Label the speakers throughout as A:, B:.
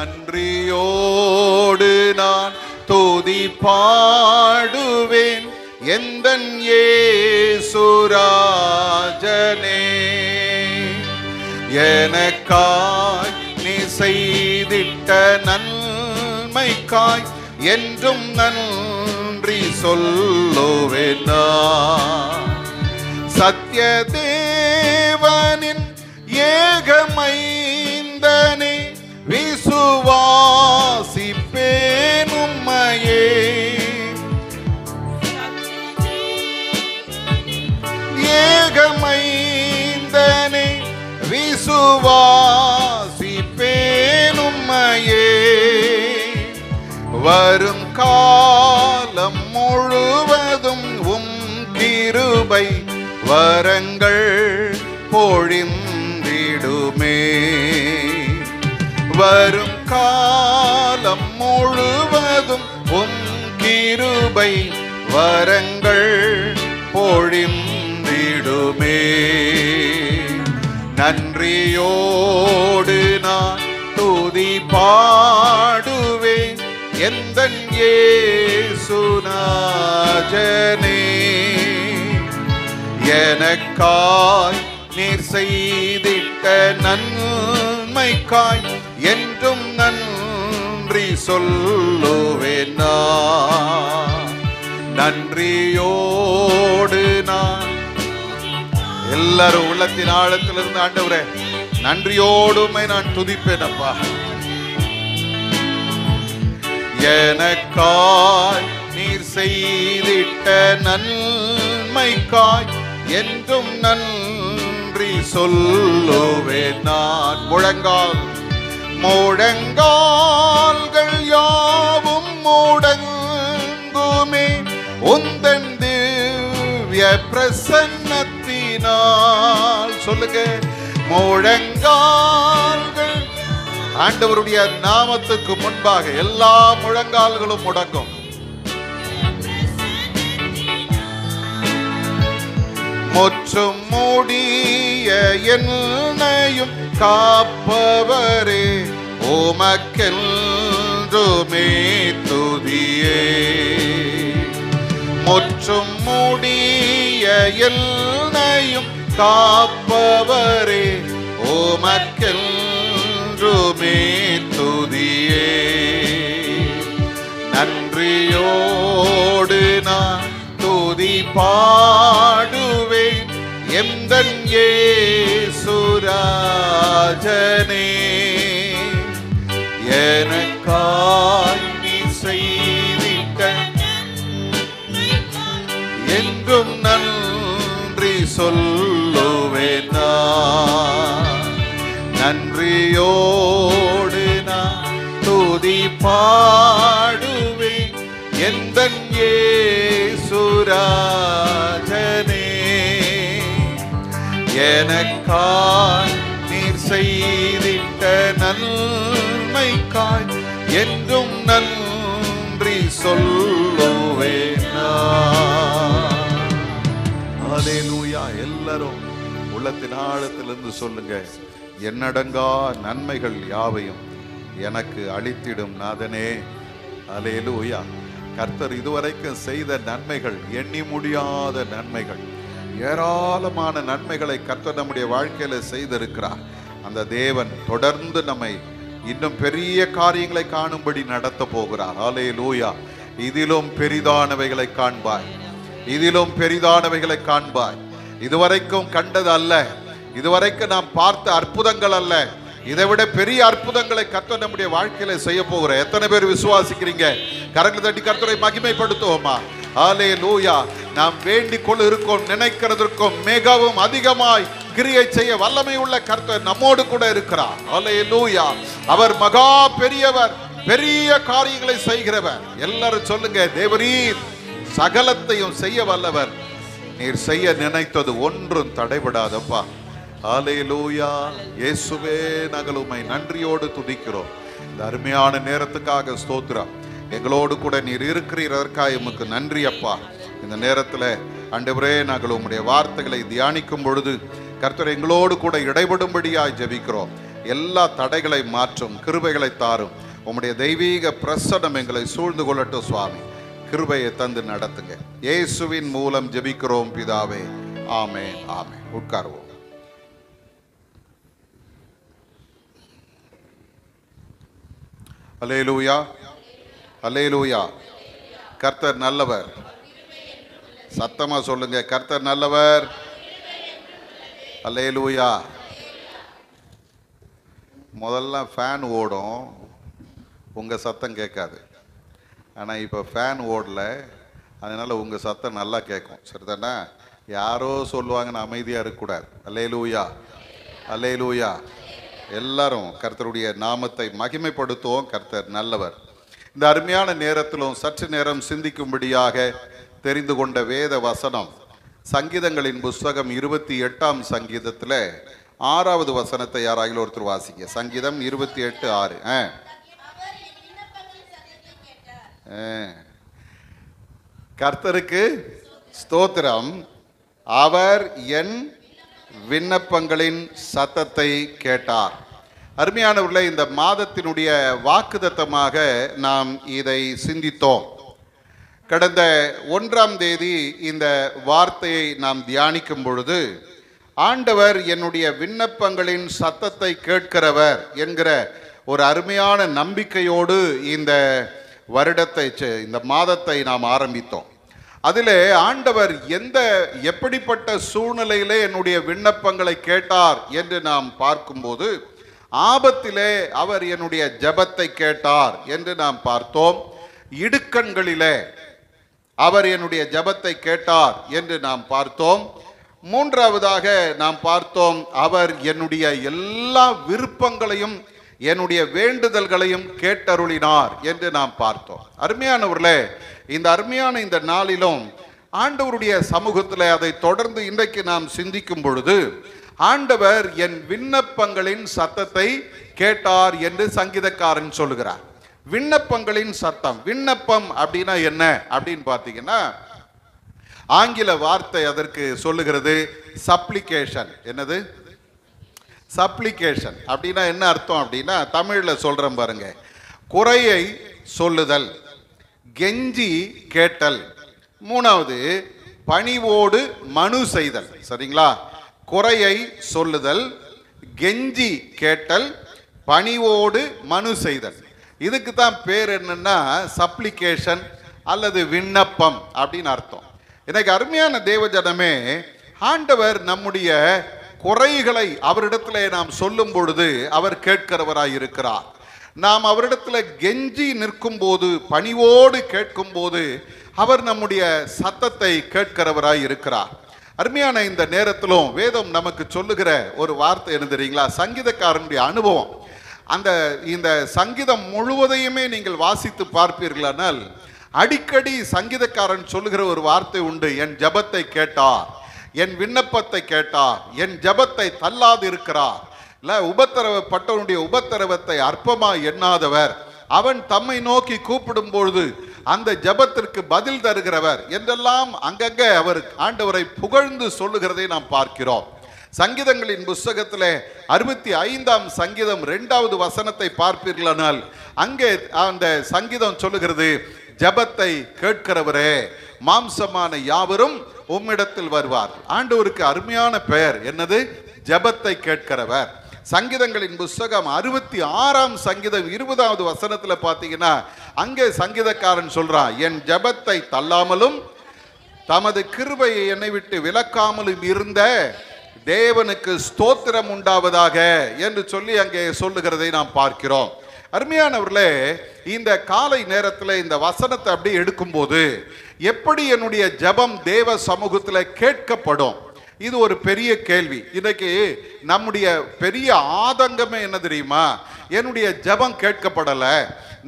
A: நன்றியோடு நான் துதி பாடுவேன் எந்தன் இயேசுராஜனே. எனக்காய் நீ செய்திட்ட நன்மைக்காய் என்றும் நன்றி சொல்லுவேன் நான். சத்ய தேவனின் ஏகமைந்தனே விசுவாசிப்பேன் உம்மையே. ஏகமைந்தனே விசுவாசிப்பேன் உம்மையே. வரும் காலம் முழுவதும் உம் கிருபை வரங்கள் பொழிந்திடுமே. வரும் காலம் முழுவதும் உம் கிருபை வரங்கள் பொழிந்திடுமே. நன்றியோடு நான் துதி பாடுவேன் எந்தன் இயேசுநாதனே. எனக்காய் நீர் செய்திட்ட நன்மைக்காய் என்றும் நன்றி சொல்லுவேன் நான். நன்றியோடு நான் எல்லாரும் உள்ளத்தின் ஆழத்திலிருந்து ஆண்டவரே நன்றியோடுமை நான் துதிப்பேன் அப்பா. எனக்காய் நீர் செய்திட்ட நன்மைக்காய் என்றும் நன்றி சொல்லுவேன் நான். முழங்கால்கள் யாவும் முடங்குமே உந்தன் திவ்ய பிரசன்னத்தினால். சொல்லுங்க, முழங்கால்கள் ஆண்டவருடைய நாமத்துக்கு முன்பாக எல்லா முழங்கால்களும் முடங்கும். முற்றும் மூடிய என்னையும் காப்பவரே உமக்கென்றுமே துதியே. முற்றும் மூடிய என்னையும் காப்பவரே உமக்கென்றுமே துதியே. நன்றியோடு நான் துதி பாடுவேன் எந்தன் இயேசுராஜனே. எனக்காய் நீ செய்திட்ட என்றும் நன்றி சொல்லுவேன் நான். நன்றியோடு நான் துதி பாடுவேன் எந்தன் இயேசுராஜனே. எனக்காய் நீர் செய்திட்ட நன்மைக்காய் என்றும் நன்றி சொல்லுவேன் நான். ஹல்லேலூயா. எல்லாரும் உள்ளத்தின் ஆழத்திலிருந்து சொல்லுங்க, என்னடங்கா நன்மைகள் யாவையும் எனக்கு அளித்திடும் நாதனே. ஹல்லேலூயா. கர்த்தர் இதுவரைக்கும் செய்த நன்மைகள் எண்ணி முடியாத நன்மைகள், ஏராளமான நன்மைகளை கர்த்தர் நம்முடைய வாழ்க்கையில செய்திருக்கிறார். அந்த தேவன் தொடர்ந்து நம்மை இன்னும் பெரிய காரியங்களை காணும்படி நடத்த போகிறார். ஹல்லேலூயா. இதிலும் பெரிதானவைகளை காண்பாய், இதிலும் பெரிதானவைகளை காண்பாய். இதுவரைக்கும் கண்டது அல்ல, இதுவரைக்கும் நாம் பார்த்த அற்புதங்கள் அல்ல, இதை விட பெரிய அற்புதங்களை கர்த்தர் நம்முடைய வாழ்க்கையில செய்ய போகிற எத்தனை பேர் விசுவாசிக்கிறீங்க? கரங்களை தட்டி கர்த்தரை மகிமைப்படுத்துவோமா? ஹல்லேலூயா. நாம் வேண்டிக் கொள்ள இருக்கோம் நினைக்கிறதற்கும் மிகவும் அதிகமாய் கிரியை செய்ய வல்லமை உள்ள கர்த்தர் நம்மோடு கூட இருக்கிறார். ஹல்லேலூயா. அவர் மகா பெரியவர், பெரிய காரியங்களை செய்கிறவர். எல்லாரும் சொல்லுங்க, தேவரீர் சகலத்தையும் செய்ய வல்லவர், நீர் செய்ய நினைத்தது ஒன்றும் தடைபடாதப்பா. ஹல்லேலூயா. இயேசுவே, நாங்கள் உம்மை நன்றியோடு துதிக்கிறோம். இந்த அருமையான நேரத்துக்காக ஸ்தோத்திரம். எங்களோடு கூட நீர் இருக்கிறீர், அதற்காக உமக்கு நன்றி அப்பா. இந்த நேரத்தில் ஆண்டவரே, நாங்கள் உம்முடைய வார்த்தைகளை தியானிக்கும் பொழுது கர்த்தர் எங்களோடு கூட இடைபடும்படியாய் ஜெபிக்கிறோம். எல்லா தடைகளை மாற்றும், கிருபைகளை தாரும். உம்முடைய தெய்வீக பிரசன்னம் எங்களை சூழ்ந்து கொள்ளட்டும் சுவாமி. கிருபையை தந்து நடத்துங்க. இயேசுவின் மூலம் ஜெபிக்கிறோம் பிதாவே. ஆமென், ஆமென். உட்காருவோம். அல்லேலூயா, அல்லேலூயா. கர்த்தர் நல்லவர். சத்தமா சொல்லுங்க, கர்த்தர் நல்லவர். அல்லேலூயா. முதல்ல ஃபேன் ஓடும், உங்க சத்தம் கேட்காது. ஆனால் இப்போ ஃபேன் ஓடல, அதனால உங்க சத்தம் நல்லா கேட்கும். சரிதானா? யாரோ சொல்லுவாங்கன்னு அமைதியாக இருக்கக்கூடாது. அல்லேலூயா, அல்லேலூயா. எல்லாரும் கர்த்தருடைய நாமத்தை மகிமைப்படுத்துவோம். கர்த்தர் நல்லவர். இந்த அருமையான நேரத்திலும் சற்று நேரம் சிந்திக்கும்படியாக தெரிந்து கொண்ட வேத வசனம் சங்கீதங்களின் புஸ்தகம் 28ஆம் சங்கீதத்தில் 6வது வசனத்தை யாராகிலும் ஒருத்தர் வாசிங்க. சங்கீதம் 28:6. கர்த்தருக்கு ஸ்தோத்திரம், அவர் என் விண்ணப்பங்களின் சத்தத்தை கேட்டார். அருமையானவர்களே, இந்த மாதத்தினுடைய வாக்குத்தத்தமாக நாம் இதை சிந்தித்தோம். கடந்த 1ஆம் தேதி இந்த வார்த்தையை நாம் தியானிக்கும் பொழுது, ஆண்டவர் என்னுடைய விண்ணப்பங்களின் சத்தத்தை கேட்கிறவர் என்கிற ஒரு அருமையான நம்பிக்கையோடு இந்த வருடத்தை, இந்த மாதத்தை நாம் ஆரம்பித்தோம். அதிலே ஆண்டவர் எப்படிப்பட்ட சூழ்நிலையிலே என்னுடைய விண்ணப்பங்களை கேட்டார் என்று நாம் பார்க்கும்போது, ஆபத்திலே அவர் என்னுடைய ஜெபத்தை கேட்டார் என்று நாம் பார்த்தோம். இடுக்கண்களிலே அவர் என்னுடைய ஜெபத்தை கேட்டார் என்று நாம் பார்த்தோம். மூன்றாவதாக நாம் பார்த்தோம், அவர் என்னுடைய எல்லா விருப்பங்களையும் என்னுடைய வேண்டுதல்களையும் கேட்டருளினார் என்று நாம் பார்த்தோம். அருமையானவர்களே, இந்த அருமையான இந்த நாளிலும் ஆண்டவருடைய சமூகத்தில் அதை தொடர்ந்து இன்றைக்கு நாம் சிந்திக்கும் பொழுது, ஆண்டவர் என் விண்ணப்பங்களின் சத்தத்தை கேட்டார் என்று சங்கீதக்காரன் சொல்லுகிறார். விண்ணப்பங்களின் சத்தம். விண்ணப்பம் அப்படின்னா என்ன அப்படின்னு பார்த்தீங்கன்னா, ஆங்கில வார்த்தை அதற்கு சொல்லுகிறது சப்ளிகேஷன். என்னது சப்ளிகேஷன் அப்படின்னா என்ன அர்த்தம் அப்படின்னா, தமிழில் சொல்கிறேன் பாருங்க, குறையை சொல்லுதல், கெஞ்சி கேட்டல். மூணாவது பணிவோடு மனு செய்தல். சரிங்களா? குறையை சொல்லுதல், கெஞ்சி கேட்டல், பணிவோடு மனு செய்தல். இதுக்கு தான் பேர் என்னன்னா சப்ளிகேஷன் அல்லது விண்ணப்பம் அப்படின்னு அர்த்தம். எனக்கு அருமையான தேவஜனமே, ஆண்டவர் நம்முடைய குறைகளை அவரிடத்துல நாம் சொல்லும் பொழுது அவர் கேட்கிறவராய் இருக்கிறார். நாம் அவரிடத்துல கெஞ்சி நிற்கும் போது, பணிவோடு கேட்கும் போது அவர் நம்முடைய சத்தத்தை கேட்கிறவராய் இருக்கிறார். அருமையான இந்த நேரத்திலும் வேதம் நமக்கு சொல்லுகிற ஒரு வார்த்தை என்ன தெரியுங்களா? சங்கீதக்காரனுடைய அனுபவம். இந்த சங்கீதம் முழுவதையுமே நீங்கள் வாசித்து பார்ப்பீர்களானால் அடிக்கடி சங்கீதக்காரன் சொல்லுகிற ஒரு வார்த்தை உண்டு, என் ஜெபத்தை கேட்டார், என் விண்ணப்பத்தை கேட்டார், என் ஜெபத்தை தள்ளாது இருக்கிறார். இல்ல, உபத்திரவப்பட்டவனுடைய உபத்திரவத்தை அற்பமா எண்ணாதவர், அவன் தம்மை நோக்கி கூப்பிடும் பொழுது அந்த ஜெபத்திற்கு பதில் தருகிறவர் என்றெல்லாம் அங்கங்கே அவர் ஆண்டவரை புகழ்ந்து சொல்லுகிறதை நாம் பார்க்கிறோம். சங்கீதங்களின் புஸ்தகத்திலே 65ஆம் சங்கீதம் 2வது வசனத்தை பார்ப்பீர்களானால் அங்கே அந்த சங்கீதம் சொல்லுகிறது, ஜெபத்தை கேட்கிறவரே, மாம்சமான யாவரும் உம்மிடத்தில் வருவார். ஆண்டவருக்கு அருமையான பெயர் என்னது? ஜெபத்தை கேட்கிறவர். சங்கீதங்களின் புஸ்தகம் 66ஆம் சங்கீதம் 20வது வசனத்தில் பார்த்தீங்கன்னா அங்கே சங்கீதக்காரன் சொல்றான், என் ஜெபத்தை தள்ளாமலும் தமது கிருபையை என்னை விட்டு விலக்காமலும் இருந்த தேவனுக்கு ஸ்தோத்திரம் உண்டாவதாக என்று சொல்லி அங்கே சொல்லுகிறதை நாம் பார்க்கிறோம். அருமையானவர்களே, இந்த காலை நேரத்தில் இந்த வசனத்தை அப்படியே எடுக்கும்போது எப்படி என்னுடைய ஜெபம் தேவ சமூகத்தில் கேட்கப்படும்? இது ஒரு பெரிய கேள்வி. இன்னைக்கு நம்முடைய பெரிய ஆதங்கமே என்ன தெரியுமா? என்னுடைய ஜெபம் கேட்கப்படலை,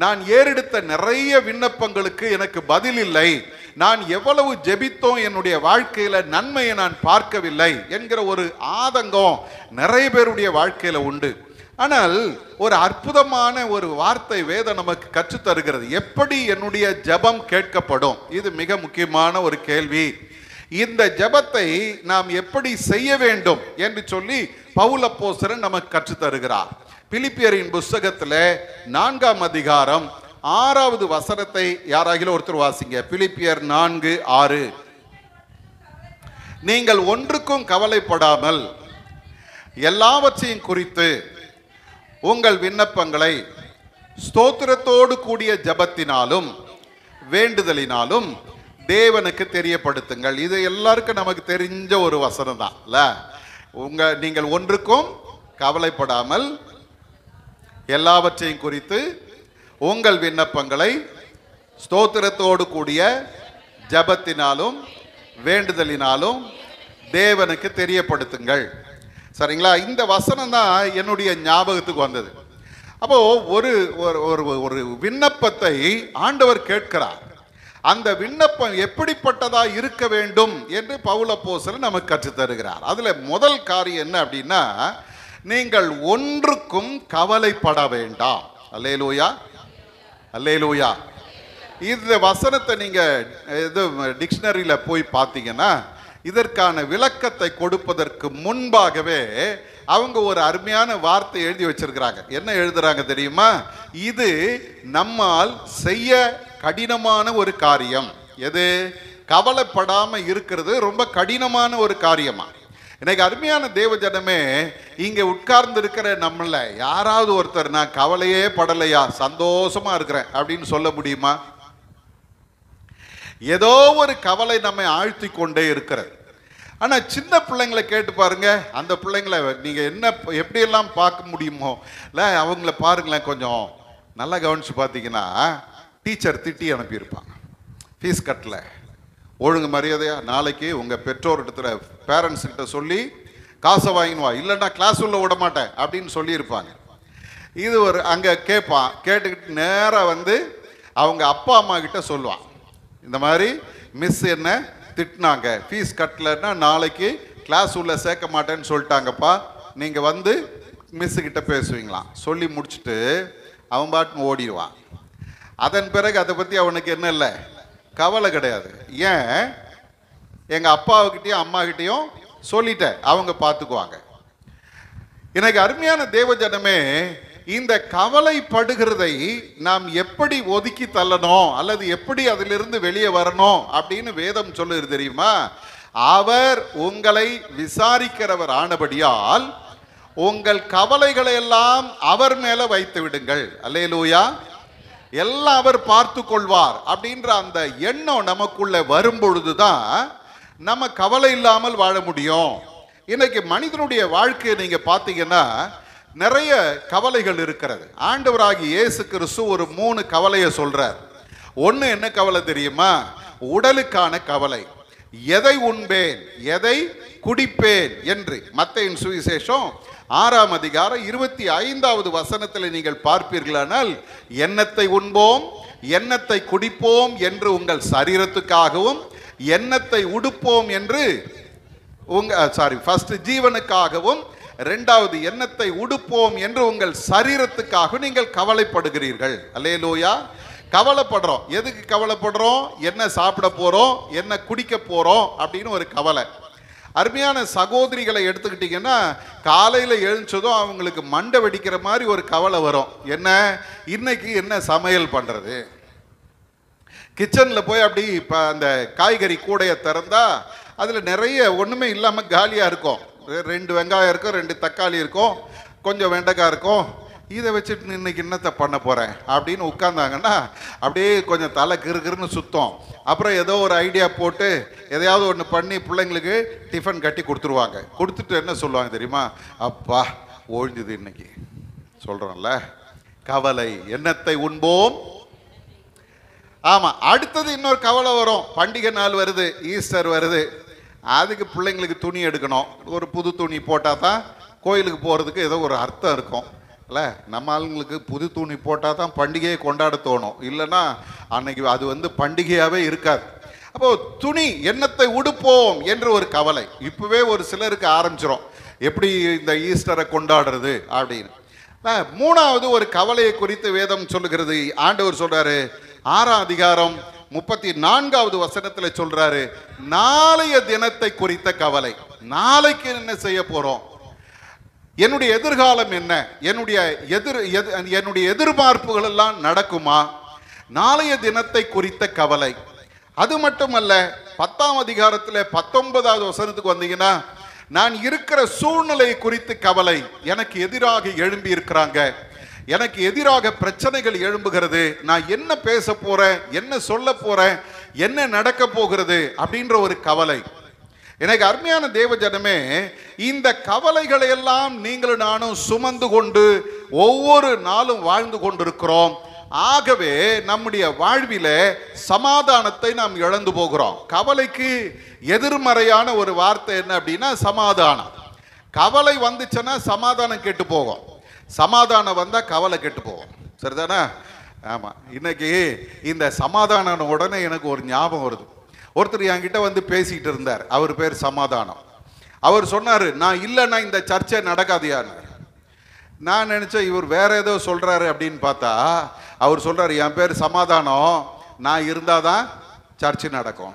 A: நான் ஏறெடுத்த நிறைய விண்ணப்பங்களுக்கு எனக்கு பதில் இல்லை, நான் எவ்வளவு ஜெபித்தோம் என்னுடைய வாழ்க்கையில நன்மையை நான் பார்க்கவில்லை என்கிற ஒரு ஆதங்கம் நிறைய பேருடைய வாழ்க்கையில உண்டு. ஆனால் ஒரு அற்புதமான ஒரு வார்த்தை வேதம் நமக்கு கற்றுத் தருகிறது, எப்படி என்னுடைய ஜெபம் கேட்கப்படும். இது மிக முக்கியமான ஒரு கேள்வி. இந்த ஜெபத்தை நாம் எப்படி செய்ய வேண்டும் என்று சொல்லி பவுல் அப்போஸ்தலன் நமக்கு கற்றுத் தருகிறார். பிலிப்பியரின் புஸ்தகத்தில் 4ஆம் அதிகாரம் 6வது வசனத்தை யாராகிலும் ஒருத்தர் வாசிங்க. பிலிப்பியர் 4:6. நீங்கள் ஒன்றுக்கும் கவலைப்படாமல் எல்லாவற்றையும் குறித்து உங்கள் விண்ணப்பங்களை ஸ்தோத்திரத்தோடு கூடிய ஜபத்தினாலும் வேண்டுதலினாலும் தேவனுக்கு தெரியப்படுத்துங்கள். இது எல்லாருக்கும் நமக்கு தெரிஞ்ச ஒரு வசனம் தான் இல்ல? நீங்கள் ஒன்றுக்கும் கவலைப்படாமல் எல்லாவற்றையும் குறித்து உங்கள் விண்ணப்பங்களை ஸ்தோத்திரத்தோடு கூடிய ஜபத்தினாலும் வேண்டுதலினாலும் தேவனுக்கு தெரியப்படுத்துங்கள். சரிங்களா? இந்த வசனம் தான் என்னுடைய ஞாபகத்துக்கு வந்தது. அப்போ ஒரு ஒரு விண்ணப்பத்தை ஆண்டவர் கேட்கிறார். அந்த விண்ணப்பம் எப்படிப்பட்டதா இருக்க வேண்டும் என்று பவுல் அப்போஸ்தலன் நமக்கு கற்றுத் தருகிறார். அதுல முதல் காரியம் என்ன அப்படின்னா, நீங்கள் ஒன்றுக்கும் கவலைப்பட வேண்டாம். அல்லேலூயா, அல்லேலூயா. இந்த வசனத்தை நீங்க டிக்ஷனரியில போய் பார்த்தீங்கன்னா இதற்கான விளக்கத்தை கொடுப்பதற்கு முன்பாகவே அவங்க ஒரு அருமையான வார்த்தை எழுதி வச்சிருக்கிறாங்க. என்ன எழுதுறாங்க தெரியுமா? இது நம்மால் செய்ய கடினமான ஒரு காரியம். எது? கவலைப்படாம இருக்கிறது ரொம்ப கடினமான ஒரு காரியமா. இன்னைக்கு அருமையான தேவ ஜனமே, இங்க உட்கார்ந்து இருக்கிற நம்மள யாராவது ஒருத்தர் நான் கவலையே படலையா, சந்தோஷமா இருக்கிறேன் அப்படின்னு சொல்ல முடியுமா? ஏதோ ஒரு கவலை நம்மை ஆழ்த்தி கொண்டே இருக்கிறது. ஆனா சின்ன பிள்ளைங்களை கேட்டு பாருங்க, அந்த பிள்ளைங்களை நீங்க எப்படியெல்லாம் பார்க்க முடியுமோ இல்ல, அவங்கள பாருங்களேன். கொஞ்சம் நல்லா கவனிச்சு பார்த்தீங்கன்னா, டீச்சர் திட்டி அனுப்பியிருப்பாங்க, ஃபீஸ் கட்டல, ஒழுங்கு மரியாதையா நாளைக்கு உங்க பெற்றோர் இடத்துல பேரண்ட்ஸ் கிட்ட சொல்லி காசை வாங்கினுவா, இல்லைன்னா கிளாஸ் உள்ள விட மாட்டேன் அப்படின்னு சொல்லியிருப்பாங்க. இது ஒரு அங்க கேட்பான், கேட்டுக்கிட்டு நேராக வந்து அவங்க அப்பா அம்மா கிட்ட சொல்லுவான், இந்த மாதிரி மிஸ் என்ன திட்டினாங்க, ஃபீஸ் கட்டலைன்னா நாளைக்கு கிளாஸ் உள்ள சேர்க்க மாட்டேன்னு சொல்லிட்டாங்கப்பா, நீங்க வந்து மிஸ் கிட்ட பேசுவீங்களாம். சொல்லி முடிச்சுட்டு அவன் பாட்டுன்னு ஓடிடுவான். அதன் பிறகு அதை பத்தி அவனுக்கு என்ன இல்லை, கவலை கிடையாது. ஏன்? எங்க அப்பாவுக்கிட்டையும் அம்மா கிட்டையும் சொல்லிட்டேன், அவங்க பார்த்துக்குவாங்க. எனக்கு அருமையான தேவ ஜனமே, இந்த கவலைப்படுகிறதை நாம் எப்படி ஒதுக்கி தள்ளணும் அல்லது எப்படி அதிலிருந்து வெளியே வரணும் அப்படின்னு வேதம் சொல்லுது தெரியுமா? அவர் உங்களை விசாரிக்கிறவர் ஆனபடியால் உங்கள் கவலைகளை எல்லாம் அவர் மேல வைத்து விடுங்கள். அல்லேலூயா. எல்லாம் அவர் பார்த்து கொள்வார் அப்படின்ற அந்த எண்ணம் நமக்குள்ள வரும் பொழுதுதான் நம்ம கவலை இல்லாமல் வாழ முடியும். இன்னைக்கு மனிதனுடைய வாழ்க்கையை நீங்க பார்த்தீங்கன்னா நிறைய கவலைகள் இருக்கிறது. ஆண்டவராகிய இயேசு கிறிஸ்து ஒரு 3 கவலையை சொல்றார். ஒன்று என்ன கவலை தெரியுமா? உடலுக்கான கவலை. எதை உண்பேன், எதை குடிப்பேன் என்று. மத்தேயின் சுவிசேஷம் 6ஆம் அதிகாரம் 25வது வசனத்தில் நீங்கள் பார்ப்பீர்களானால், எண்ணத்தை உண்போம் எண்ணத்தை குடிப்போம் என்று உங்கள் சரீரத்துக்காகவும், எண்ணத்தை உடுப்போம் என்று ஃபர்ஸ்ட் ஜீவனுக்காகவும், இரண்டாவது எண்ணத்தை உடுப்போம் என்று உங்கள் சரீரத்துக்காக நீங்கள் கவலைப்படுகிறீர்கள். அல்லேலூயா. கவலைப்படுறோம். எதுக்கு கவலைப்படுறோம்? என்ன சாப்பிட போறோம், என்ன குடிக்க போறோம் அப்படின்னு ஒரு கவலை. அருமையான சகோதரிகளை எடுத்துக்கிட்டீங்கன்னா, காலையில் எழுந்ததும் அவங்களுக்கு மண்டை வெடிக்கிற மாதிரி ஒரு கவலை வரும். என்ன? இன்னைக்கு என்ன சமையல் பண்றது? கிச்சனில் போய் அப்படி இப்போ அந்த காய்கறி கூடையை திறந்தா அதில் நிறைய ஒன்றுமே இல்லாமல் காலியாக இருக்கும். 2 வெங்காயம் இருக்கும், 2 தக்காளி இருக்கும், கொஞ்சம் வெண்டைக்காய் இருக்கும். இதை வச்சுட்டு இன்னைக்கு என்னத்தை பண்ண போகிறேன் அப்படின்னு உட்கார்ந்தாங்கன்னா அப்படியே கொஞ்சம் தலை கிறுகிறுன்னு சுத்தம். அப்புறம் ஏதோ ஒரு ஐடியா போட்டு எதையாவது ஒன்று பண்ணி பிள்ளைங்களுக்கு டிஃபன் கட்டி கொடுத்துருவாங்க. கொடுத்துட்டு என்ன சொல்லுவாங்க தெரியுமா? அப்பா ஒழிஞ்சுது இன்னைக்கு. சொல்கிறோம்ல, கவலை. எண்ணத்தை உண்போம். ஆமாம். அடுத்தது இன்னொரு கவலை வரும். பண்டிகை நாள் வருது, ஈஸ்டர் வருது, அதுக்கு பிள்ளைங்களுக்கு துணி எடுக்கணும். ஒரு புது துணி போட்டால் தான் கோயிலுக்கு போகிறதுக்கு ஏதோ ஒரு அர்த்தம் இருக்கும் இல்லை? நம்ம ஆளுங்களுக்கு புது துணி போட்டால் தான் பண்டிகையை கொண்டாட தோணும், இல்லைன்னா அன்னைக்கு அது வந்து பண்டிகையாகவே இருக்காது. அப்போது துணி, எண்ணத்தை உடுப்போம் என்று ஒரு கவலை இப்போவே ஒரு சிலருக்கு ஆரம்பிச்சிடும், எப்படி இந்த ஈஸ்டரை கொண்டாடுறது அப்படின்னு. 3வது ஒரு கவலையை குறித்து வேதம் சொல்லுகிறது. ஆண்டவர் சொல்றாரு 6ஆம் அதிகாரம் 34வது வசனத்தில் சொல்றாரு, நாளைய தினத்தை குறித்த கவலை. நாளைக்கு என்ன செய்ய போறோம்? என்னுடைய எதிர்காலம் என்ன, என்னுடைய எதிர்பார்ப்புகள் எல்லாம் நடக்குமா, நாளைய தினத்தை குறித்த கவலை. அது மட்டுமல்ல, 10ஆம் அதிகாரத்தில் 19வது வசனத்துக்கு வந்தீங்கன்னா, நான் இருக்கிற சூழ்நிலை குறித்து கவலை. எனக்கு எதிராக எழும்பி இருக்கிறாங்க, எனக்கு எதிராக பிரச்சனைகள் எழும்புகிறது, நான் என்ன பேச போறேன், என்ன சொல்ல போறேன், என்ன நடக்க போகிறது அப்படின்ற ஒரு கவலை. எனக்கு அருமையான தேவ ஜனமே, இந்த கவலைகளை எல்லாம் நீங்களும் நானும் சுமந்து கொண்டு ஒவ்வொரு நாளும் வாழ்ந்து கொண்டிருக்கிறோம். ஆகவே நம்முடைய வாழ்வில சமாதானத்தை நாம் இழந்து போகிறோம். கவலைக்கு எதிர்மறையான ஒரு வார்த்தை என்ன அப்படின்னா சமாதானம். கவலை வந்துச்சுன்னா சமாதானம் கெட்டு போகும், சமாதானம் வந்தா கவலை கெட்டு போகும். சரிதானே? ஆமா. இன்னைக்கு இந்த சமாதானம் உடனே எனக்கு ஒரு ஞாபகம் வருது. ஒருத்தர் என்கிட்ட வந்து பேசிட்டு இருந்தார். அவர் பேர் சமாதானம். அவர் சொன்னாரு, நான் இல்லைன்னா இந்த சர்ச்சை நடக்காதியான்னு. நான் நினைச்சேன் இவர் வேற ஏதோ சொல்றாரு அப்படின்னு பார்த்தா, அவர் சொல்றாரு, என் பேர் சமாதானம், நான் இருந்தாதான் சர்ச்சை நடக்கும்.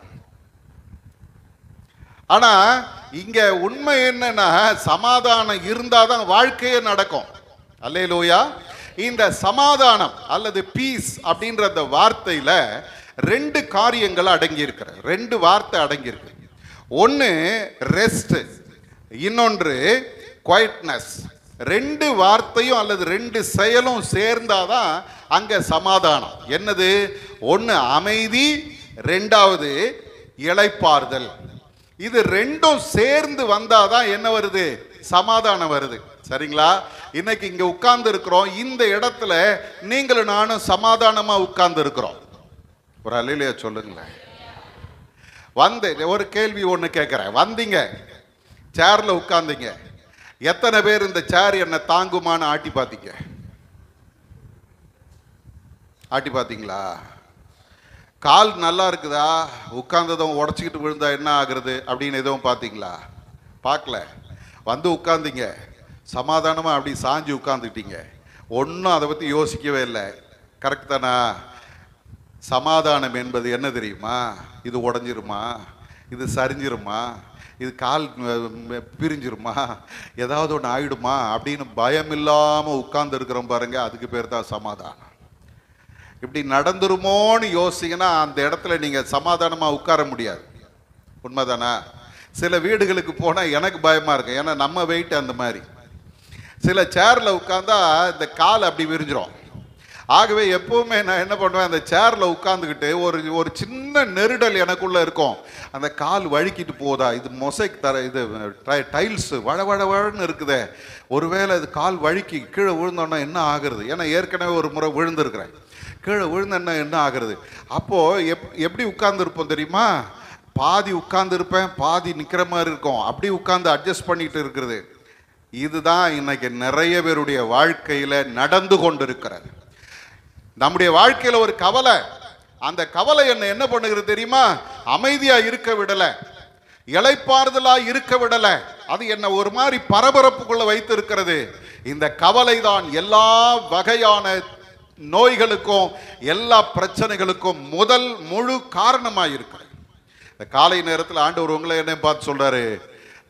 A: ஆனா இங்க உண்மை என்னன்னா, சமாதானம் இருந்தாதான் வாழ்க்கையே நடக்கும். அல்லேலூயா. இந்த சமாதானம் அல்லது பீஸ் அப்படின்ற அந்த வார்த்தையில 2 காரியங்கள் அடங்கி இருக்கிற, 2 வார்த்தை அடங்கி இருக்கு. ஒன்னு ரெஸ்ட், இன்னொன்று குவைட்னஸ். 2 வார்த்தையும் அல்லது 2 செயலும் சேர்ந்தாதான் அங்க சமாதானம். என்னது? ஒன்னு அமைதி, 2வது இளைப்பாறுதல். இது 2ம் சேர்ந்து வந்தாதான் என்ன வருது? சமாதானம் வருது. சரிங்களா? இன்னைக்கு இங்க உட்கார்ந்து இருக்கிறோம், இந்த இடத்துல நீங்களும் நானும் சமாதானமா உட்கார்ந்து இருக்கிறோம். ஒரு அல்லேலூயா சொல்லுங்களேன். வந்து ஒரு கேள்வி ஒன்று கேட்குறேன். வந்தீங்க, சேர்ல உட்கார்ந்தீங்க, எத்தனை பேர் இந்த சேர் என்ன தாங்குமான்னு ஆட்டி பார்த்தீங்க? ஆட்டி பார்த்தீங்களா? கால் நல்லா இருக்குதா, உட்கார்ந்ததும் உடச்சிக்கிட்டு விழுந்தா என்ன ஆகுறது அப்படின்னு எதுவும் பார்த்தீங்களா? பார்க்கல. வந்து உட்கார்ந்தீங்க, சமாதானமாக அப்படி சாஞ்சு உட்கார்ந்துக்கிட்டீங்க, ஒன்றும் அதை பற்றி யோசிக்கவே இல்லை. கரெக்ட் தானா? சமாதானம் என்பது என்ன தெரியுமா? இது உடஞ்சிருமா, இது சரிஞ்சிருமா, இது கால் பிரிஞ்சிருமா, ஏதாவது ஒன்று ஆயிடுமா அப்படின்னு பயம் இல்லாமல் உட்கார்ந்து இருக்கிறோம் பாருங்க, அதுக்கு பேர் தான் சமாதானம். இப்படி நடந்துருமோன்னு யோசிங்கன்னா அந்த இடத்துல நீங்கள் சமாதானமாக உட்கார முடியாது. உண்மைதானா? சில வீடுகளுக்கு போனால் எனக்கு பயமாக இருக்கு, ஏன்னா நம்ம வெயிட் அந்த மாதிரி. சில சேரில் உட்காந்தா இந்த கால் அப்படி விரிஞ்சிரும். ஆகவே எப்பவுமே நான் என்ன பண்ணுவேன், அந்த சேர்ல உட்காந்துக்கிட்டு ஒரு சின்ன நெருடல் எனக்குள்ள இருக்கும். அந்த கால் வழுக்கிட்டு போதா, இது மொசைக் தர, இது டைல்ஸ் வழவழன்னு இருக்குதே, ஒருவேளை இது கால் வழுக்கி கீழே விழுந்தோன்னா என்ன ஆகுறது? ஏன்னா ஏற்கனவே ஒரு முறை விழுந்திருக்கிறேன், கீழே விழுந்தேன்னா என்ன ஆகுறது? அப்போ எப்படி உட்கார்ந்துருப்போம் தெரியுமா? பாதி உட்கார்ந்துருப்பேன், பாதி நிற்கிற மாதிரி இருக்கும், அப்படி உட்கார்ந்து அட்ஜஸ்ட் பண்ணிட்டு இருக்கிறது. இதுதான் இன்னைக்கு நிறைய பேருடைய வாழ்க்கையில நடந்து கொண்டிருக்கிறது. நம்முடைய வாழ்க்கையில ஒரு கவலை, அந்த கவலை என்ன பண்ணுகிறது தெரியுமா? அமைதியா இருக்க விடல, இளைப்பாறுதலா இருக்க விடல, அது என்ன ஒரு மாதிரி பரபரப்புக்குள்ள வைத்து இருக்கிறது. இந்த கவலை தான் எல்லா வகையான நோய்களுக்கும் எல்லா பிரச்சனைகளுக்கும் முதல் முழு காரணமாக இருக்கிறது. இந்த காலை நேரத்தில் ஆண்டவர் உங்களை என்ன பார்த்து சொல்றாரு,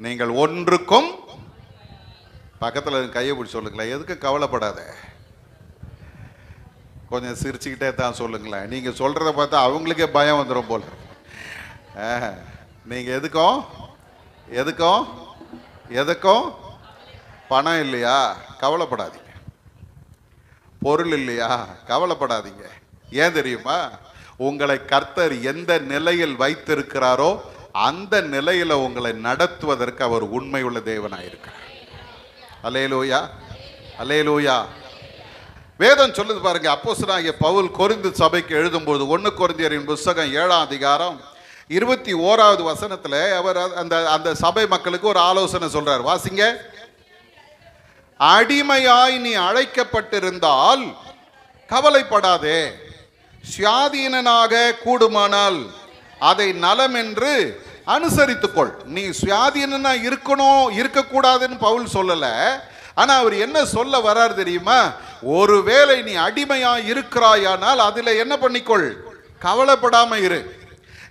A: நீங்கள் ஒன்றுக்கும், பக்கத்தில் கையை பிடிச்சி சொல்லுங்களேன், எதுக்கு கவலைப்படாத. கொஞ்சம் சிரிச்சுக்கிட்டே தான் சொல்லுங்களேன். நீங்கள் சொல்கிறத பார்த்தா அவங்களுக்கே பயம் வந்துடும் போல. நீங்கள் எதுக்கும் எதுக்கும் எதுக்கும் பணம் இல்லையா, கவலைப்படாதீங்க. பொருள் இல்லையா, கவலைப்படாதீங்க. ஏன் தெரியுமா? உங்களை கர்த்தர் எந்த நிலையில் வைத்திருக்கிறாரோ அந்த நிலையில் உங்களை நடத்துவதற்கு அவர் உண்மையுள்ள தேவனாயிருக்கிறார். அல்லேலூயா, அல்லேலூயா. வேதம் சொல்லுது பாருங்க, அப்போஸ்தலனாகிய பவுல் கொரிந்து சபைக்கு எழுதும்போது 1 கொரிந்தியரின் புத்தகம் 7ஆம் அதிகாரம் 21வது வசனத்துல அவர் அந்த சபை மக்களுக்கு ஒரு ஆலோசனை சொல்றார். வாசிங்க. அடிமையாய் நீ அழைக்கப்பட்டிருந்தால் கவலைப்படாதே, சுயாதீனனாக கூடுமானால் அதை நலம் என்று அனுசரித்துக்கொள். நீ சுயாதீனா இருக்கணும் இருக்கக்கூடாதுன்னு பவுல் சொல்லல. ஆனா அவர் என்ன சொல்ல வர்றார் தெரியுமா? ஒருவேளை நீ அடிமையா இருக்கிறாயானால் அதுல என்ன பண்ணிக்கொள், கவலைப்படாம இரு.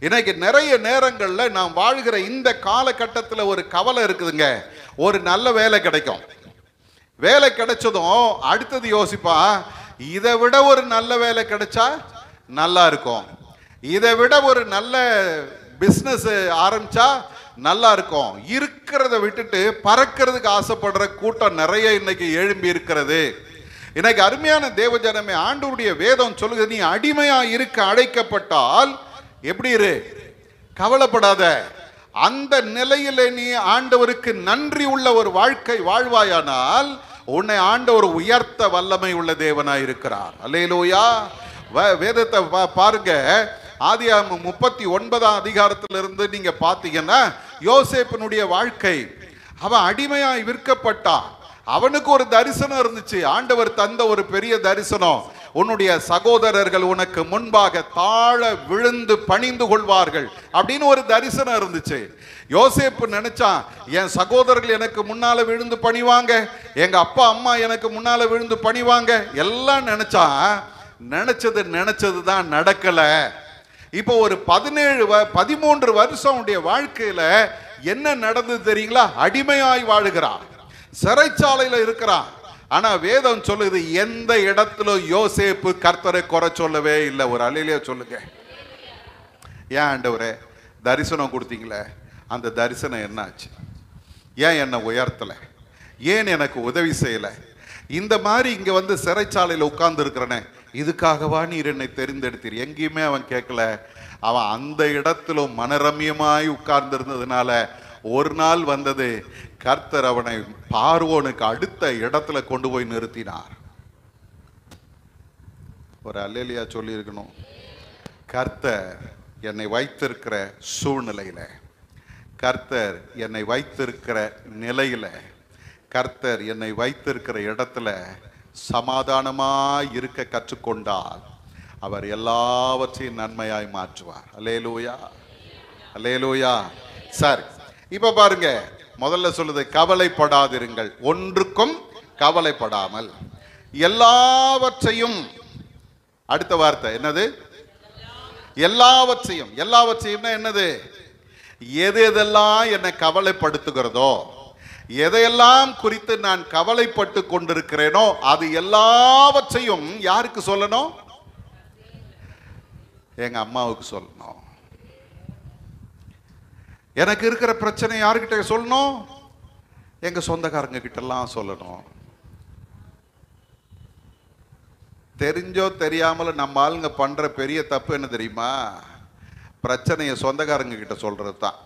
A: இன்னைக்கு நிறைய நேரங்கள்ல நாம் வாழ்கிற இந்த காலகட்டத்தில் ஒரு கவலை இருக்குதுங்க. ஒரு நல்ல வேலை கிடைக்கும், வேலை கிடைச்சதும் அடுத்தது யோசிப்பா, இதை விட ஒரு நல்ல வேலை கிடைச்சா நல்லா இருக்கும், இதை விட ஒரு நல்ல பிசினஸ் ஆரம்பிச்சா நல்லா இருக்கும். இருக்கிறத விட்டுட்டு பறக்கிறதுக்கு ஆசைப்படுற கூட்டம் நிறைய இன்னைக்கு எழும்பி இருக்கிறது. இன்னைக்கு அருமையான தேவஜனமே, ஆண்டவருடைய வேதம் சொல்லுது, நீ அடிமையா இருக்க அழைக்கப்பட்டால் எப்படி இரு, கவலைப்படாத. அந்த நிலையில நீ ஆண்டவருக்கு நன்றி உள்ள ஒரு வாழ்க்கை வாழ்வாயானால் உன்னை ஆண்டவர் உயர்த்த வல்லமை உள்ள தேவனாய் இருக்கிறார். அல்லேலூயா. வேதத்தை பாருங்க, ஆதியாகமம் 39ஆம் அதிகாரத்திலிருந்து நீங்க பாத்தீங்கன்னா யோசேப்பினுடைய வாழ்க்கை. அவன் அடிமையாய் விற்கப்பட்டான். அவனுக்கு ஒரு தரிசனம் இருந்துச்சு. ஆண்டவர் தந்த ஒரு பெரிய தரிசனம், உன்னுடைய சகோதரர்கள் உனக்கு முன்பாக தாழ விழுந்து பணிந்து கொள்வார்கள் அப்படின்னு ஒரு தரிசனம் இருந்துச்சு. யோசேப்பு நினைச்சான், என் சகோதரர்கள் எனக்கு முன்னால விழுந்து பணிவாங்க, எங்க அப்பா அம்மா எனக்கு முன்னால விழுந்து பணிவாங்க எல்லாம் நினைச்சான். நினைச்சது தான் நடக்கல. இப்போ ஒரு 13 வருஷம் வாழ்க்கையில என்ன நடந்தது தெரியுங்களா? அடிமையாய் வாழுகிறான், சிறைச்சாலையில இருக்கிறான். ஆனா வேதம் சொல்லுது, எந்த இடத்துல யோசேப்பு கர்த்தரை குறை சொல்லவே இல்லை. ஒரு அல்லேலூயா சொல்லுங்க. ஏன் ஆண்டவரே தரிசனம் கொடுத்தீங்களே, அந்த தரிசனம் என்னாச்சு? ஏன் என்னை உயர்த்தல? ஏன் எனக்கு உதவி செய்யல? இந்த மாதிரி இங்க வந்து சிறைச்சாலையில உட்கார்ந்து இருக்கிறனே, இதுக்காகவா நீர் என்னை தெரிந்தெடுத்தீர்? எங்கேயுமே அவன் கேட்கல. அவன் அந்த இடத்திலும் மனரம்யமாய் உட்கார்ந்து இருந்ததுனால ஒரு நாள் வந்தது, கர்த்தர் அவனை பார்வோனுக்கு அடுத்த இடத்துல கொண்டு போய் நிறுத்தினார். ஒரு அல்லேலூயா சொல்லி இருக்கணும். கர்த்தர் என்னை வைத்திருக்கிற சூழ்நிலையில, கர்த்தர் என்னை வைத்திருக்கிற நிலையில, கர்த்தர் என்னை வைத்திருக்கிற இடத்துல சமாதானமாய் இருக்க கற்றுக்கொண்டால் அவர் எல்லாவற்றையும் நன்மையாய் மாற்றுவார். அல்லேலூயா, அல்லேலூயா. சரி, இப்ப பாருங்க, முதல்ல சொல்லுது, கவலைப்படாதிருங்கள், ஒன்றுக்கும் கவலைப்படாமல் எல்லாவற்றையும். அடுத்த வார்த்தை என்னது? எல்லாவற்றையும். எல்லாவற்றையும் என்னது? எது எதெல்லாம் என்னை கவலைப்படுத்துகிறதோ, எதையெல்லாம் குறித்து நான் கவலைப்பட்டு கொண்டிருக்கிறேனோ அது எல்லாவற்றையும் யாருக்கு சொல்லணும்? எங்க அம்மாவுக்கு சொல்லணும். எனக்கு இருக்கிற பிரச்சனை யாருக்கிட்ட சொல்லணும்? எங்க சொந்தக்காரங்க கிட்ட எல்லாம் சொல்லணும். தெரிஞ்சோ தெரியாமல நம்ம ஆளுங்க பண்ற பெரிய தப்பு என்ன தெரியுமா? பிரச்சனையை சொந்தக்காரங்க கிட்ட சொல்றது தான்.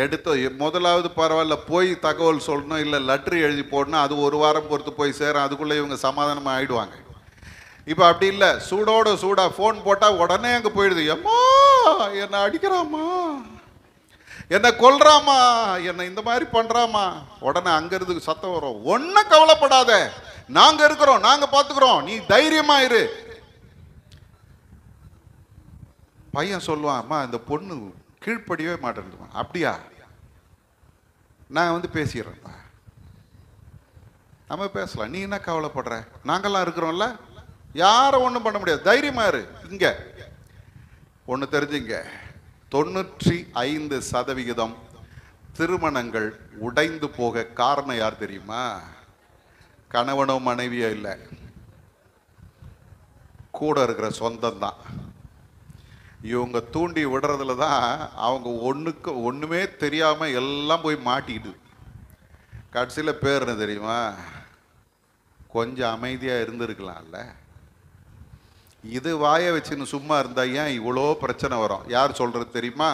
A: எடுத்து முதலாவது பரவாயில்ல, போய் தகவல் சொல்லணும், இல்லை லெட்ரு எழுதி போடணும், அது ஒரு வாரம் பொறுத்து போய் சேரும், அதுக்குள்ளே இவங்க சமாதானமாக ஆயிடுவாங்க. இப்போ அப்படி இல்லை, சூடோட சூடா ஃபோன் போட்டால் உடனே அங்கே போயிடுது. அம்மா என்னை அடிக்கிறாமா, என்னை கொல்றாமா, என்னை இந்த மாதிரி பண்ணுறாமா, உடனே அங்கிருந்து சத்தம் வரும். ஒன்றும் கவலைப்படாத, நாங்கள் இருக்கிறோம், நாங்கள் பார்த்துக்கிறோம், நீ தைரியமா இரு. பையன் சொல்லுவான், அம்மா இந்த பொண்ணு கீழ்ப்படியவே மாட்டேன். அப்படியா? நான் வந்து பேசிடுறேன்ப்பா, நம்ம பேசலாம், நீ என்ன கவலைப்படுற, நாங்கெல்லாம் இருக்கிறோம்ல, யாரும் ஒன்றும் பண்ண முடியாது, தைரியமா இரு. இங்க ஒன்று தெரிஞ்சுங்க, 95% திருமணங்கள் உடைந்து போக காரணம் யார் தெரியுமா? கணவனோ மனைவியோ இல்லை, கூட இருக்கிற சொந்தம் தான். இவங்க தூண்டி விடுறதுல தான் அவங்க ஒன்றுமே தெரியாமல் எல்லாம் போய் மாட்டிக்கிட்டு கடைசியில் பேர் என்ன தெரியுமா? கொஞ்சம் அமைதியாக இருந்திருக்கலாம்ல. இது வாயை வச்சுன்னு சும்மா இருந்தா ஏன் இவ்வளோ பிரச்சனை வரும்? யார் சொல்கிறது தெரியுமா?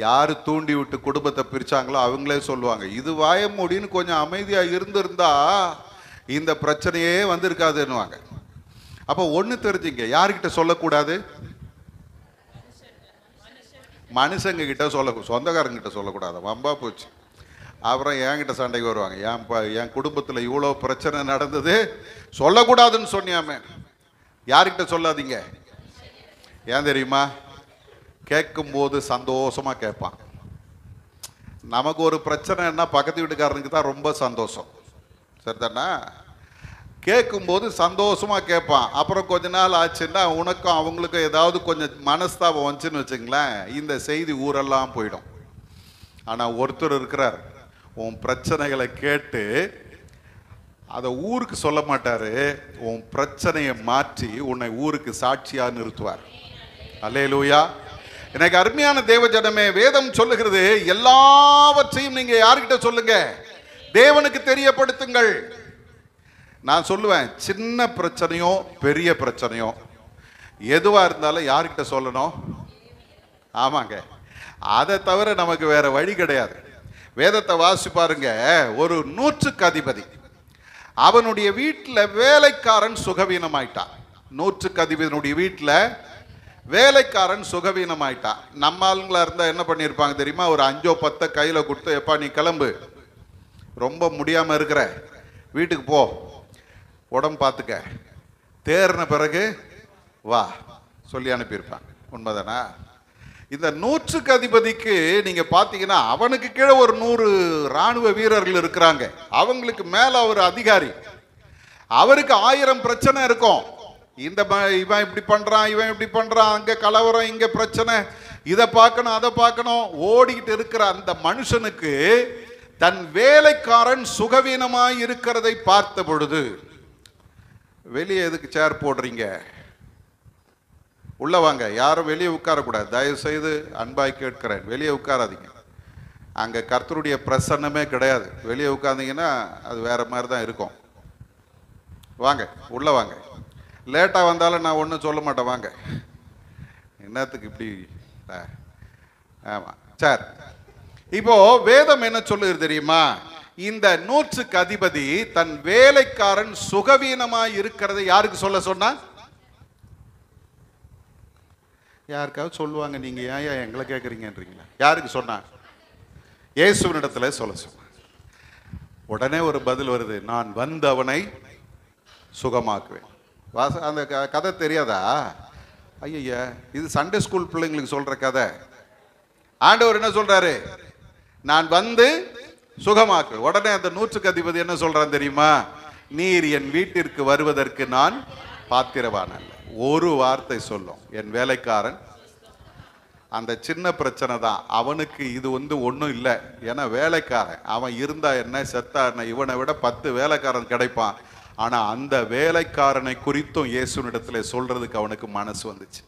A: யார் தூண்டி விட்டு குடும்பத்தை பிரித்தாங்களோ அவங்களே சொல்லுவாங்க, இது வாய மூடின்னு கொஞ்சம் அமைதியாக இருந்திருந்தா இந்த பிரச்சனையே வந்திருக்காதுன்னுவாங்க. அப்போ ஒன்று தெரிஞ்சுங்க, யார்கிட்ட சொல்லக்கூடாது? மனுஷங்க கிட்ட சொந்தக்காரங்க கிட்ட சொல்லக்கூடாது, வம்பா போச்சு. அப்புறம் என்கிட்ட சண்டைக்கு வருவாங்க, என் குடும்பத்தில் இவ்வளோ பிரச்சனை நடந்தது சொல்லக்கூடாதுன்னு சொன்னியாமே. யார்கிட்ட சொல்லாதீங்க. ஏன் தெரியுமா? கேட்கும்போது சந்தோஷமா கேட்பான். நமக்கு ஒரு பிரச்சனைன்னா பக்கத்து வீட்டுக்காரனுக்கு தான் ரொம்ப சந்தோஷம், சரிதானா? கேட்கும்போது சந்தோஷமா கேட்பான். அப்புறம் கொஞ்ச நாள் ஆச்சுன்னா உனக்கும் அவங்களுக்கும் ஏதாவது கொஞ்சம் மனஸ்தாபம் வந்துச்சுன்னு வச்சுங்களேன், இந்த செய்தி ஊரெல்லாம் போயிடும். ஆனால் ஒருத்தர் இருக்கிறார், உன் பிரச்சனைகளை கேட்டு அதை ஊருக்கு சொல்ல மாட்டாரு, உன் பிரச்சனையை மாற்றி உன்னை ஊருக்கு சாட்சியா நிறுத்துவார். அல்லேலூயா. எனக்கு அருமையான தேவ ஜனமே, வேதம் சொல்லுகிறது எல்லாவற்றையும் நீங்க யார்கிட்ட சொல்லுங்க? தேவனுக்கு தெரியப்படுத்துங்கள். நான் சொல்லுவேன், சின்ன பிரச்சனையோ பெரிய பிரச்சனையோ எதுவா இருந்தாலும் யார்கிட்ட சொல்லணும்? ஆமாங்க, அதை தவிர நமக்கு வேற வழி கிடையாது. வேதத்தை வாசி பாருங்க. ஒரு 100க்கு அதிபதி, அவனுடைய வீட்டில் வேலைக்காரன் சுகவீனமாயிட்டான். 100க்கு அதிபதியினுடைய வீட்டில் வேலைக்காரன் சுகவீனமாயிட்டான். நம்ம ஆளுங்களா இருந்தா என்ன பண்ணியிருப்பாங்க தெரியுமா? ஒரு 5-10 கையில கொடுத்து, எப்பா நீ கிளம்பு, ரொம்ப முடியாம இருக்கிற, வீட்டுக்கு போ, உடம்பு பார்த்துக்க, தேர்ன பிறகு வா சொல்லி அனுப்பியிருப்பாங்க. உண்மைதானா? இந்த 100க்கு அதிபதிக்கு நீங்க பாத்தீங்கன்னா அவனுக்கு கீழே ஒரு 100 ராணுவ வீரர்கள் இருக்கிறாங்க. அவங்களுக்கு மேல ஒரு அதிகாரி. அவருக்கு 1000 பிரச்சனை இருக்கும். இந்த இவன் இப்படி பண்றான், இவன் இப்படி பண்றான், அங்க கலவரம், இங்க பிரச்சனை, இதை பார்க்கணும் அதை பார்க்கணும், ஓடிக்கிட்டு இருக்கிற அந்த மனுஷனுக்கு தன் வேலைக்காரன் சுகவீனமாய் இருக்கிறதை பார்த்த பொழுது, வெளியே எதுக்கு சேர் போடுறீங்க, உள்ள வாங்க, யாரும் வெளியே உட்காரக்கூடாது, தயவு செய்து அன்பாய் கேட்கிறேன், வெளியே உட்காராதீங்க, அங்க கர்த்தருடைய பிரசன்னமே கிடையாது, வெளியே உட்கார்ந்தீங்கன்னா அது வேற மாதிரி தான் இருக்கும், வாங்க உள்ள வாங்க, லேட்டா வந்தாலும் நான் ஒன்றும் சொல்ல மாட்டேன், வாங்க, என்னத்துக்கு இப்படி. ஆமா சார். இப்போ வேதம் என்ன சொல்லுது தெரியுமா? இந்த 100க்கு அதிபதி தன் வேலைக்காரன் சுகவீனமாய் இருக்கிறதை யாருக்கு சொல்ல சொன்னா? யாருக்காவது சொல்லுவாங்க. நீங்க ஏன் எங்களை கேட்குறீங்கன்றீங்களா? யாருக்கு சொன்னா? இயேசுவினிடத்துல சொல்ல சொன்ன. உடனே ஒரு பதில் வருது, நான் வந்து அவனை சுகமாக்குவேன். அந்த கதை தெரியாதா? ஐயா, இது சண்டே ஸ்கூல் பிள்ளைங்களுக்கு சொல்ற கதை. ஆண்டவர் என்ன சொல்றாரு? நான் வந்து சுகமாக்கு. உடனே அந்த 100க்கு அதிபதி என்ன சொல்றான் தெரியுமா? நீர் என் வீட்டிற்கு வருவதற்கு நான் பாத்திரவான் அல்ல. ஒரு வார்த்தை சொல்லும், என் வேலைக்காரன். அந்த சின்ன பிரச்சனை தான் அவனுக்கு. இது ஒன்றும் இல்லை. ஏன்னா வேலைக்காரன் அவன் இருந்தா என்ன, செத்தா என்ன, இவனை விட 10 வேலைக்காரன் கிடைப்பான். ஆனா அந்த வேலைக்காரனை குறித்தும் இயேசுவினிடத்துல சொல்றதுக்கு அவனுக்கு மனசு வந்துச்சு.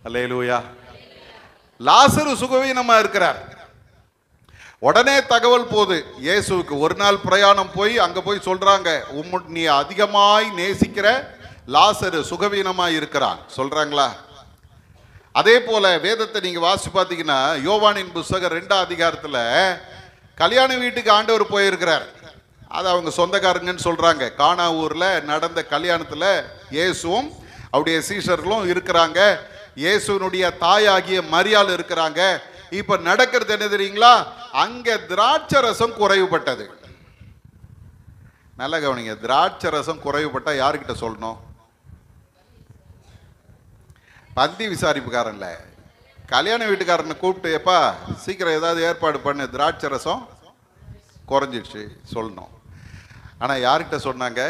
A: அல்லேலூயா. லாசரு சுகவீனமா இருக்கிறார். உடனே தகவல் போது இயேசுவுக்கு. ஒரு நாள் பிரயாணம் போய் அங்க போய் சொல்றாங்க, நீ அதிகமாய் நேசிக்கிற லாசரு சுகவீனமாய் இருக்கிறான் சொல்றாங்களா? அதே போல வேதத்தை நீங்க வாசி பார்த்தீங்கன்னா யோவானின் புத்தகம் 2ஆம் அதிகாரத்துல கல்யாண வீட்டுக்கு ஆண்டவர் போயிருக்கிறார். அது அவங்க சொந்தக்காரங்கன்னு சொல்றாங்க. கானா ஊர்ல நடந்த கல்யாணத்துல இயேசுவும் அவருடைய சீஷர்களும் இருக்கிறாங்க. இயேசுனுடைய தாயாகிய மரியாள் இருக்கிறாங்க. இப்ப நடக்கிறது என்ன தெரியுங்களா? அங்க திராட்சை ரசம் குறைவுபட்டது. நல்ல கவனிங்க, திராட்சை ரசம் குறைவுபட்டா யாருக்கிட்ட சொல்லணும்? பந்தி விசாரிப்புக்காரன்ல கல்யாண வீட்டுக்காரனை கூப்பிட்டு, எப்பா சீக்கிரம் ஏதாவது ஏற்பாடு பண்ணு, திராட்சை ரசம் குறைஞ்சிடுச்சு சொல்லணும். ஆனா யார்கிட்ட சொன்னாங்க?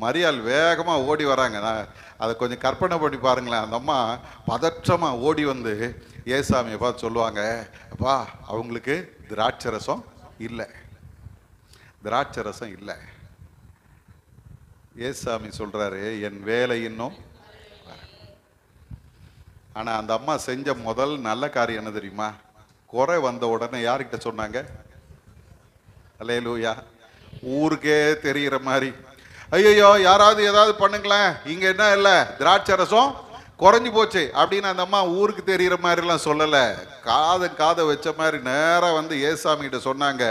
A: மரியாள் வேகமா ஓடி வராங்க. நான் அதை கொஞ்சம் கற்பனை பண்ணி பாருங்களேன். அந்த அம்மா பதற்றமா ஓடி வந்து ஏசாமியை பார்த்து சொல்லுவாங்க, அப்பா அவங்களுக்கு திராட்சை ரசம் இல்லை, திராட்சை ரசம் இல்லை. ஏசாமி சொல்றாரு, என் வேலை இன்னும். ஆனா அந்த அம்மா செஞ்ச முதல் நல்ல காரியம் என்ன தெரியுமா? குறை வந்த உடனே யார்கிட்ட சொன்னாங்க? அல்லேலூயா. ஊருக்கே தெரிகிற மாதிரி, ஐயோ யாராவது ஏதாவது பண்ணுங்களேன், இங்க என்ன இல்லை, திராட்சை ரசம் குறைஞ்சி போச்சு அப்படின்னு அந்த அம்மா ஊருக்கு தெரிகிற மாதிரிலாம் சொல்லலை. காதை வச்ச மாதிரி நேராக வந்து ஏசாமி கிட்ட சொன்னாங்க,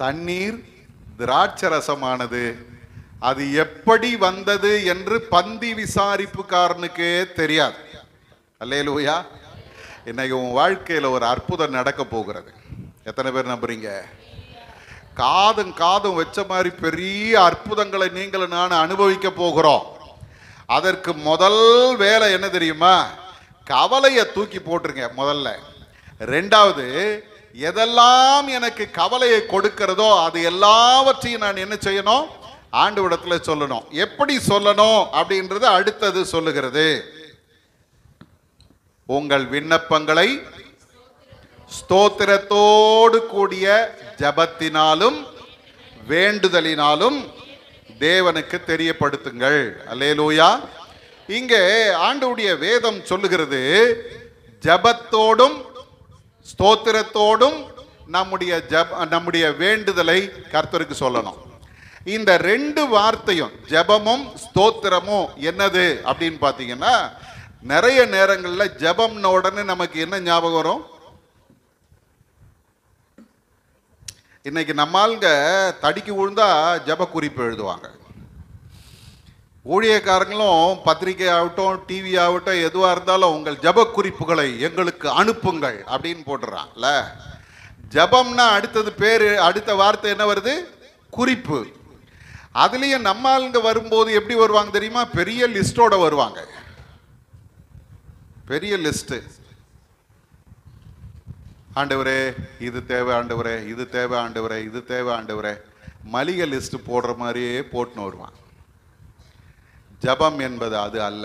A: தண்ணீர் திராட்சை ரசமானது, அது எப்படி வந்தது என்று பந்தி விசாரிப்புக்காரனுக்கே தெரியாது. அல்லேலூயா. இன்னைக்கு உன் வாழ்க்கையில ஒரு அற்புதம் நடக்க போகிறது. எத்தனை பேர் நம்புறீங்க? காதும் வச்ச மாதிரி பெரிய அற்புதங்களை நீங்களும் நான் அனுபவிக்க போகிறோம். அதற்கு முதல் வேலை என்ன தெரியுமா? கவலையை தூக்கி போட்டுருங்க முதல்ல. ரெண்டாவது, எதெல்லாம் எனக்கு கவலையை கொடுக்கிறதோ அது எல்லாவற்றையும் நான் என்ன செய்யணும்? ஆண்டவரிடத்துல சொல்லணும். எப்படி சொல்லணும் அப்படின்றது அடுத்தது சொல்லுகிறது. உங்கள் விண்ணப்பங்களை ஸ்தோத்திரத்தோடு கூடிய ஜபத்தினாலும் வேண்டுதலினாலும் தேவனுக்கு தெரியப்படுத்துங்கள். அல்லேலூயா. இங்கே ஆண்டவருடைய வேதம் சொல்லுகிறது, ஜபத்தோடும் ஸ்தோத்திரத்தோடும் நம்முடைய வேண்டுதலை கர்த்தருக்கு சொல்லணும். இந்த ரெண்டு வார்த்தையும் ஜபமும் ஸ்தோத்திரமும் என்னது அப்படின்னு பார்த்தீங்கன்னா, நிறைய நேரங்களில் ஜபம்ன உடனே நமக்கு என்ன ஞாபகம் வரும்? இன்னைக்கு நம்மாளுங்க தடிக்கு விழுந்தா ஜப குறிப்பு எழுதுவாங்க. ஊழியக்காரங்களும் பத்திரிகை ஆகட்டும், டிவி ஆகட்டும், எதுவாக இருந்தாலும் உங்கள் ஜப குறிப்புகளை எங்களுக்கு அனுப்புங்கள் அப்படின்னு போட்டுறான்ல. ஜபம்னா அடுத்த வார்த்தை என்ன வருது? குறிப்பு. அதுலேயும் நம்மாளுங்க வரும்போது எப்படி வருவாங்க தெரியுமா? பெரிய லிஸ்டோட வருவாங்க. பெரிய லிஸ்ட்டு. ஆண்டவரே இது தேவை, ஆண்டவரே இது தேவை, ஆண்டவரே இது தேவை, ஆண்டவரே. மளிகை லிஸ்ட் போடுற மாதிரியே போட்டுன்னு வருவான். ஜபம் என்பது அது அல்ல.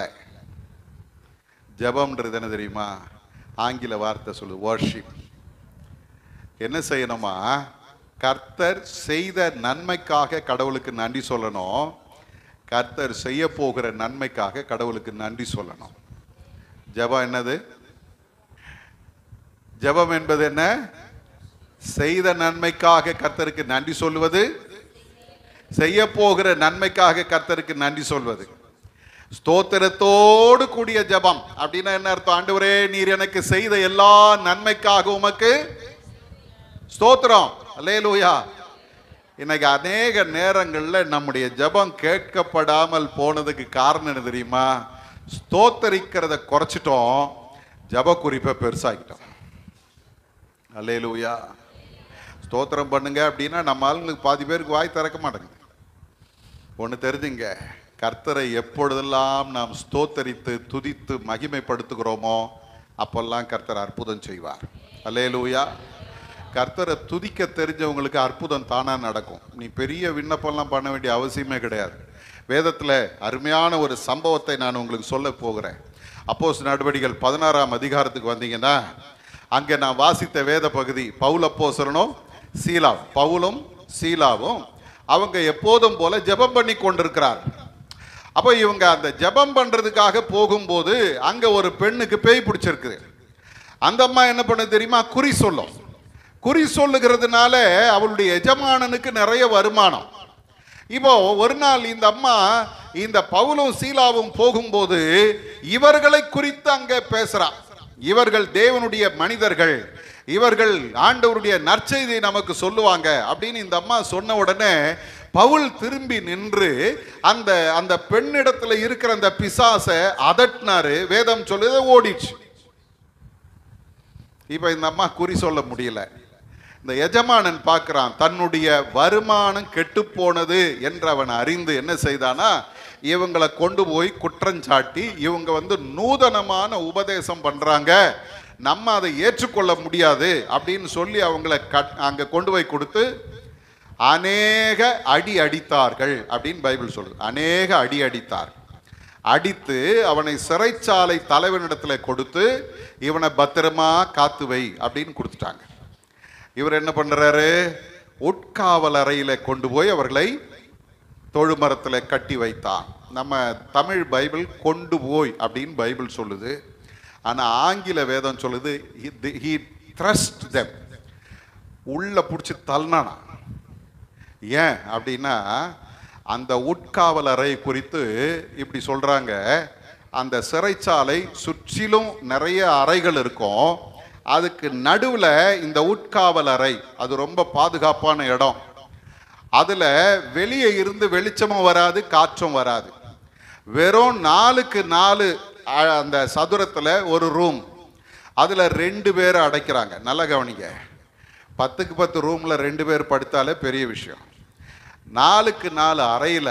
A: ஜபம்ன்றது என்ன தெரியுமா? ஆங்கில வார்த்தை சொல்லு, வர்ஷிப். என்ன செய்யணுமா? கர்த்தர் செய்த நன்மைக்காக கடவுளுக்கு நன்றி சொல்லணும். கர்த்தர் செய்ய போகிற நன்மைக்காக கடவுளுக்கு நன்றி சொல்லணும். ஜபம் என்னது? ஜபம் என்பது என்ன? செய்த நன்மைக்காக கர்த்தருக்கு நன்றி சொல்வது, செய்ய போகிற நன்மைக்காக கர்த்தருக்கு நன்றி சொல்வது. ஸ்தோத்திரத்தோடு கூடிய ஜபம் அப்படின்னா என்ன அர்த்தம்? ஆண்டவரே, நீர் எனக்கு செய்த எல்லா நன்மைக்காக உமக்கு ஸ்தோத்திரம். அல்லேலூயா. இன்னைக்கு அநேக நேரங்களில் நம்முடைய ஜபம் கேட்கப்படாமல் போனதுக்கு காரணம் என்ன தெரியுமா? ஸ்தோத்தரிக்கிறத குறைச்சிட்டோம், ஜப குறிப்பை பெருசாகிட்டோம். அல்லேலூயா. ஸ்தோத்திரம் பண்ணுங்க அப்படின்னா நம்ம ஆளுங்களுக்கு பாதி பேருக்கு வாய் திறக்க மாட்டேங்குது. ஒன்று தெரிஞ்சுங்க, கர்த்தரை எப்பொழுதெல்லாம் நாம் ஸ்தோத்தரித்து துதித்து மகிமைப்படுத்துகிறோமோ அப்பெல்லாம் கர்த்தர் அற்புதம் செய்வார். அல்லேலூயா. கர்த்தரை துதிக்க தெரிஞ்சவங்களுக்கு அற்புதம் தானாக நடக்கும். நீ பெரிய விண்ணப்பம்லாம் பண்ண வேண்டிய அவசியமே கிடையாது. வேதத்தில் அருமையான ஒரு சம்பவத்தை நான் உங்களுக்கு சொல்ல போகிறேன். அப்போஸ்தலர் நடவடிக்கைகள் 16ஆம் அதிகாரத்துக்கு வந்தீங்கன்னா, அங்கே நான் வாசித்த வேத பகுதி, பவுலும் சீலாவும் அவங்க எப்போதும் போல ஜெபம் பண்ணி கொண்டிருக்கிறார். அப்போ இவங்க அந்த ஜெபம் பண்றதுக்காக போகும்போது அங்க ஒரு பெண்ணுக்கு பேய் பிடிச்சிருக்கு. அந்த அம்மா என்ன பண்ண தெரியுமா? குறி சொல்லும். குறி சொல்லுகிறதுனால அவளுடைய எஜமானனுக்கு நிறைய வருமானம். இப்போ ஒரு நாள் இந்த அம்மா இந்த பவுலும் சீலாவும் போகும்போது இவர்களை குறித்து அங்க பேசுறா. இவர்கள் தேவனுடைய மனிதர்கள், இவர்கள் ஆண்டவருடைய நற்செய்தி நமக்கு சொல்லுவாங்க அப்படின்னு இந்த அம்மா சொன்ன உடனே பவுல் திரும்பி நின்று அந்த அந்த பெண்ணிடத்துல இருக்கிற அந்த பிசாசை அதட்டினாரு. வேதம் சொல்லுது ஓடிச்சு. இப்ப இந்த அம்மா குறி சொல்ல முடியல. இந்த எஜமானன் பார்க்கிறான், தன்னுடைய வருமானம் கெட்டு போனது என்று அவன் அறிந்து என்ன செய்தானா, இவங்களை கொண்டு போய் குற்றஞ்சாட்டி, இவங்க நூதனமான உபதேசம் பண்றாங்க, நம்ம அதை ஏற்றுக்கொள்ள முடியாது அப்படின்னு சொல்லி அவங்கள அங்க கொண்டு போய் கொடுத்து அநேக அடி அடித்தார்கள் அப்படின்னு பைபிள் சொல்லுது. அநேக அடி அடித்தார். அடித்து அவனை சிறைச்சாலை தலைவனிடத்துல கொடுத்து இவனை பத்திரமா காத்து வை அப்படின்னு கொடுத்துட்டாங்க. இவர் என்ன பண்றாரு? உட்காவல் அறையில கொண்டு போய் அவர்களை தொழுமரத்தில் கட்டி வைத்தான். நம்ம தமிழ் பைபிள் கொண்டு போய் அப்படின்னு பைபிள் சொல்லுது. ஆனா ஆங்கில வேதம் சொல்லுது he thrust them, உள்ள பிடிச்சி தள்ளினானா. ஏன் அப்படின்னா அந்த உட்காவல் அறை குறித்து இப்படி சொல்றாங்க, அந்த சிறைச்சாலை சுற்றிலும் நிறைய அறைகள் இருக்கும். அதுக்கு நடுவில் இந்த உட்காவல் அறை, அது ரொம்ப பாதுகாப்பான இடம். அதுல வெளியே இருந்து வெளிச்சமும் வராது, காற்றும் வராது. வெறும் 4க்கு 4 அந்த சதுரத்துல ஒரு ரூம். அதுல 2 பேரை அடைக்கிறாங்க. நல்ல கவனிங்க, 10க்கு 10 ரூம்ல 2 பேர் படுத்தாலே பெரிய விஷயம். 4க்கு 4 அறையில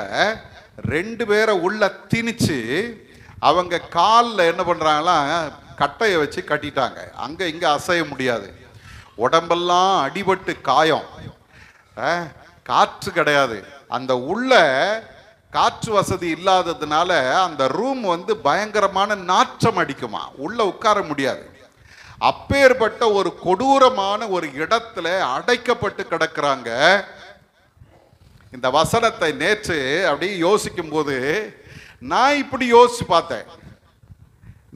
A: 2 பேரை உள்ள திணிச்சு அவங்க காலில் என்ன பண்றாங்களா, கட்டையை வச்சு கட்டிட்டாங்க. அங்க இங்க அசைய முடியாது. உடம்பெல்லாம் அடிபட்டு காயம், காற்று கிடையாது. அந்த உள்ள காற்று வசதி இல்லாததுனால அந்த ரூம் பயங்கரமான நாற்றம் அடிக்குமா, உள்ள உட்கார முடியாது. அப்பேற்பட்ட ஒரு கொடூரமான ஒரு இடத்துல அடைக்கப்பட்டு கிடக்கிறாங்க. இந்த வசனத்தை நேற்று அப்படி யோசிக்கும் போது நான் இப்படி யோசிச்சு பார்த்தேன்.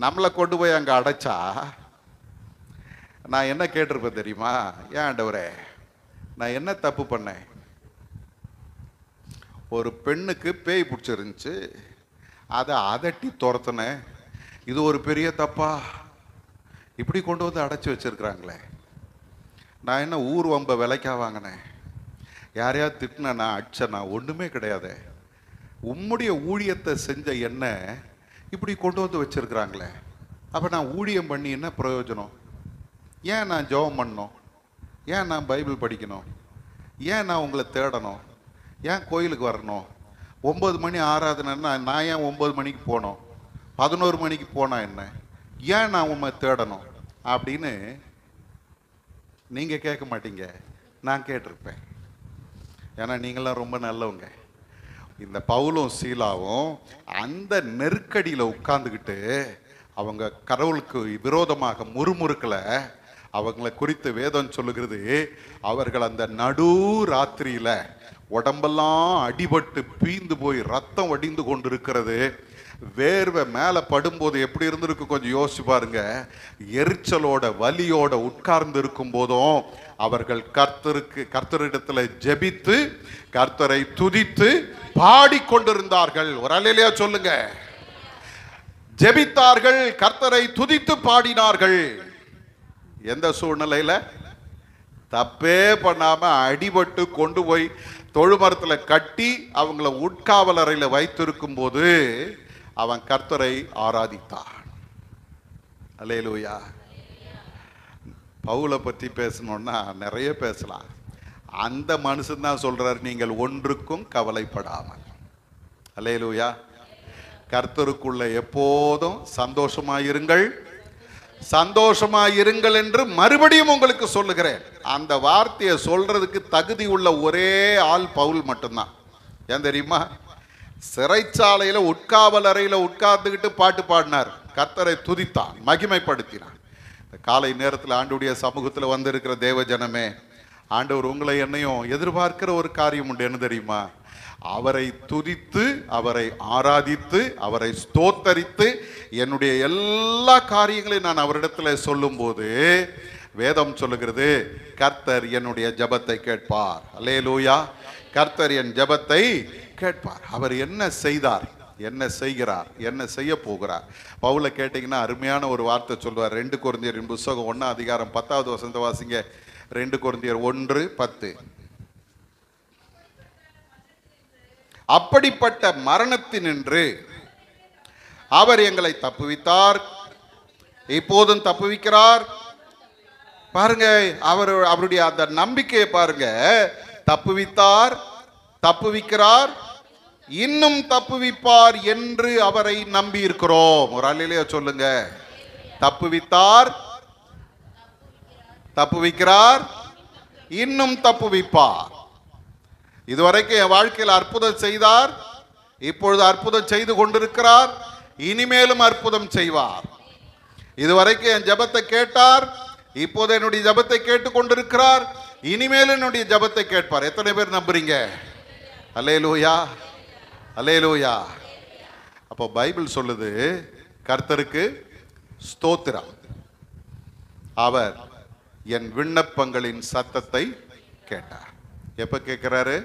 A: நம்மளை கொண்டு போய் அங்க அடைச்சா நான் என்ன கேட்டிருப்பேன் தெரியுமா? ஏன் ஆண்டவரே, நான் என்ன தப்பு பண்ணேன்? ஒரு பெண்ணுக்கு பேய் பிடிச்சிருந்துச்சு, அதை அதட்டி துரத்துனேன். இது ஒரு பெரிய தப்பா? இப்படி கொண்டு வந்து அடைச்சி வச்சிருக்கிறாங்களே. நான் என்ன ஊர் வம்ப விலைக்கா வாங்கினேன்? யாரையாவது திட்டினா அடிச்சனா? ஒன்றுமே கிடையாது. உம்முடைய ஊழியத்தை செஞ்ச என்ன இப்படி கொண்டு வந்து வச்சிருக்கிறாங்களே. அப்போ நான் ஊழியம் பண்ணி என்ன பிரயோஜனம்? ஏன் நான் ஜெபம் பண்ணணும்? ஏன் நான் பைபிள் படிக்கணும்? ஏன் நான் உங்களை தேடணும்? ஏன் கோயிலுக்கு வரணும்? 9 மணி ஆராதனைன்னா நான் ஏன் 9 மணிக்கு போனோம்? 11 மணிக்கு போனா என்ன? ஏன் நான் உண்மை தேடணும் அப்படின்னு நீங்கள் கேட்க மாட்டீங்க, நான் கேட்டிருப்பேன். ஏன்னா நீங்களாம் ரொம்ப நல்லவங்க. இந்த பவுலும் சீலாவும் அந்த நெருக்கடியில் உட்கார்ந்துக்கிட்டு அவங்க கடவுளுக்கு விரோதமாக முறுமுறுக்கல. அவங்களை குறித்து வேதம் சொல்லுகிறது, அவர்கள் அந்த நடு ராத்திரியில உடம்பெல்லாம் அடிபட்டு பீந்து போய் ரத்தம் வடிந்து கொண்டு இருக்கிறது. வேர்வை மேலே படும்போது எப்படி இருந்திருக்கு கொஞ்சம் யோசிச்சு பாருங்க. எரிச்சலோட வலியோட உட்கார்ந்து இருக்கும் போதும் அவர்கள் கர்த்தரிடத்துல ஜெபித்து கர்த்தரை துதித்து பாடிக்கொண்டிருந்தார்கள். ஒரு அல்லேலூயா சொல்லுங்க. ஜெபித்தார்கள், கர்த்தரை துதித்து பாடினார்கள். எந்த சூழ்நிலையில? தப்பே பண்ணாம அடிபட்டு கொண்டு போய் தொழுமரத்துல கட்டி அவங்கள உட்காவலறையில வைத்திருக்கும் போது அவன் கர்த்தரை ஆராதித்தான். அல்லேலூயா. பவுலை பற்றி பேசணும்னா நிறைய பேசலாம். அந்த மனுஷன் தான் சொல்றாரு, நீங்கள் ஒன்றுக்கும் கவலைப்படாமல். அல்லேலூயா. கர்த்தருக்குள்ள எப்போதும் சந்தோஷமாயிருங்கள், சந்தோஷமாயிருங்கள் என்று மறுபடியும் உங்களுக்கு சொல்லுகிறேன். அந்த வார்த்தையை சொல்றதுக்கு தகுதி உள்ள ஒரே ஆள் பவுல் மட்டும்தான். ஏன் தெரியுமா? சிறைச்சாலையில உட்காவல் அறையில உட்கார்ந்துக்கிட்டு பாட்டு பாடினார், கர்த்தரை துதித்தான், மகிமைப்படுத்தினார். காலை நேரத்தில் ஆண்டவருடைய சமூகத்தில் வந்திருக்கிற தேவ ஜனமே, ஆண்டவர் உங்களை என்னையும் எதிர்பார்க்கிற ஒரு காரியம் உண்டு. என்ன தெரியுமா? அவரை துதித்து, அவரை ஆராதித்து, அவரை ஸ்தோத்தரித்து என்னுடைய எல்லா காரியங்களையும் நான் அவரிடத்துல சொல்லும் போது வேதம் சொல்லுகிறது, கர்த்தர் என்னுடைய ஜெபத்தை கேட்பார். அல்லேலூயா. கர்த்தர் என் ஜெபத்தை கேட்பார். அவர் என்ன செய்தார், என்ன செய்கிறார், என்ன செய்ய போகிறார்? பவுலை கேட்டீங்கன்னா அருமையான ஒரு வார்த்தை சொல்வார். 2 கொரிந்தியரின் புத்தகம் 1 அதிகாரம் 10வது வசனத்தை வாசிங்க. 2 கொரிந்தியர் 1:10. அப்படிப்பட்ட மரணத்தினின்று அவர் எங்களை தப்புவித்தார், இப்போதும் தப்புவிக்கிறார். பாருங்க, அவருடைய அந்த நம்பிக்கையை பாருங்க. தப்புவித்தார், தப்புவிக்கிறார், இன்னும் தப்புவிப்பார் என்று அவரை நம்பி இருக்கிறோம். ஒரு அல்லேலூயா சொல்லுங்க. தப்புவித்தார், தப்புவிக்கிறார், இன்னும் தப்புவிப்பார். இதுவரைக்கும் என் வாழ்க்கையில் அற்புதம் செய்தார், இப்பொழுது அற்புதம் செய்து கொண்டிருக்கிறார், இனிமேலும் அற்புதம் செய்வார். இதுவரைக்கும் என் ஜெபத்தை கேட்டார், இப்போது என்னுடைய ஜெபத்தை கேட்டுக் கொண்டிருக்கிறார், இனிமேலும் என்னுடைய ஜெபத்தை கேட்பார். எத்தனை பேர் நம்புறீங்க? அல்லேலூயா, அல்லேலூயா. அப்போ பைபிள் சொல்லுது, கர்த்தருக்கு ஸ்தோத்திரம், அவர் என் விண்ணப்பங்களின் சத்தத்தை கேட்டார். எப்ப கேட்கிறாரு?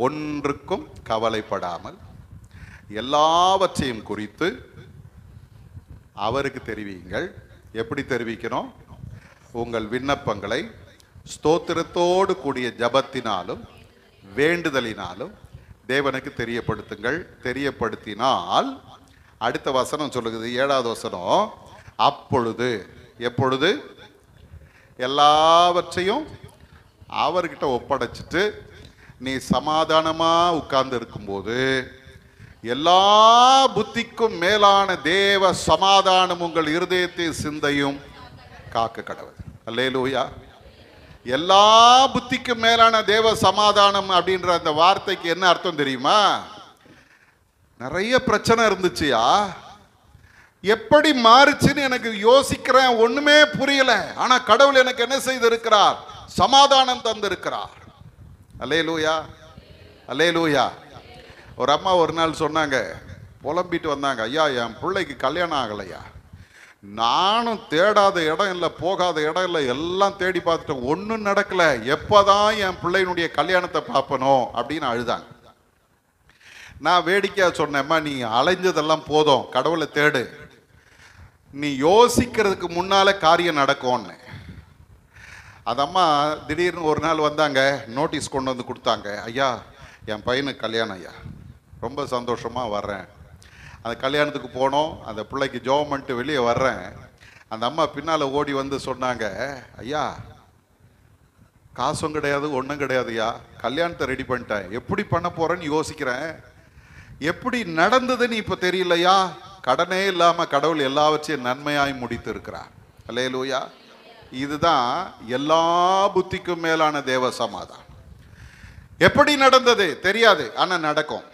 A: ஒன்றுக்கும் கவலைப்படாமல் எல்லாவற்றையும் குறித்து அவருக்கு தெரிவியுங்கள். எப்படி தெரிவிக்கணும்? உங்கள் விண்ணப்பங்களை ஸ்தோத்திரத்தோடு கூடிய ஜபத்தினாலும் வேண்டுதலினாலும் தேவனுக்கு தெரியப்படுத்துங்கள். தெரியப்படுத்தினால் அடுத்த வசனம் சொல்லுகிறது, 7வது வசனம், அப்பொழுது, எப்பொழுது? எல்லாவற்றையும் அவர்கிட்ட ஒப்படைச்சிட்டு நீ சமாதானமா உட்கார்ந்து இருக்கும்போது எல்லா புத்திக்கும் மேலான தேவ சமாதானம் உங்கள் இருதயத்தை சிந்தையும் காக்க கடவுள். அல்லேலூயா. எல்லா புத்திக்கும் மேலான தேவ சமாதானம் அப்படின்ற அந்த வார்த்தைக்கு என்ன அர்த்தம் தெரியுமா? நிறைய பிரச்சனை இருந்துச்சியா, எப்படி மாறுச்சுன்னு எனக்கு யோசிக்கிறேன், ஒண்ணுமே புரியல. ஆனா கடவுள் எனக்கு என்ன செய்திருக்கிறார்? சமாதானம் தந்திருக்கிறார். அல்லேலூயா, அல்லேலூயா. ஒரு அம்மா ஒரு நாள் சொன்னாங்க, புலம்பிட்டு வந்தாங்க, ஐயா என் பிள்ளைக்கு கல்யாணம் ஆகலையா, நானும் தேடாத இடம் இல்லை, போகாத இடம் இல்லை, எல்லாம் தேடி பார்த்துட்டேன், ஒன்றும் நடக்கல, எப்போதான் என் பிள்ளையினுடைய கல்யாணத்தை பார்ப்பனோ அப்படின்னு அழுதாங்க. நான் வேடிக்கையா சொன்னேம்மா, நீ அலைஞ்சதெல்லாம் போதும், கடவுளை தேடு, நீ யோசிக்கிறதுக்கு முன்னால காரியம் நடக்கும்னு. அதம்மா திடீர்னு ஒரு நாள் வந்தாங்க, நோட்டீஸ் கொண்டு வந்து கொடுத்தாங்க, ஐயா என் பையனுக்கு கல்யாணம் ஐயா, ரொம்ப சந்தோஷமாக வர்றேன். அந்த கல்யாணத்துக்கு போனோம், அந்த பிள்ளைக்கு ஜெபம் பண்ணிட்டு வெளியே வர்றேன். அந்த அம்மா பின்னால் ஓடி வந்து சொன்னாங்க, ஐயா காசும் கிடையாது ஒன்றும் கிடையாதுயா, கல்யாணத்தை ரெடி பண்ணிட்டேன், எப்படி பண்ண போகிறேன்னு யோசிக்கிறேன், எப்படி நடந்ததுன்னு இப்போ தெரியலையா, கடனே இல்லாமல் கடவுள் எல்லாவற்றையும் நன்மையாய் முடித்து இருக்கிறார். அல்லேலூயா. இதுதான் எல்லா புத்திக்கும் மேலான தேவ சமாதானம். எப்படி நடந்தது தெரியாது, ஆனா நடக்கும்.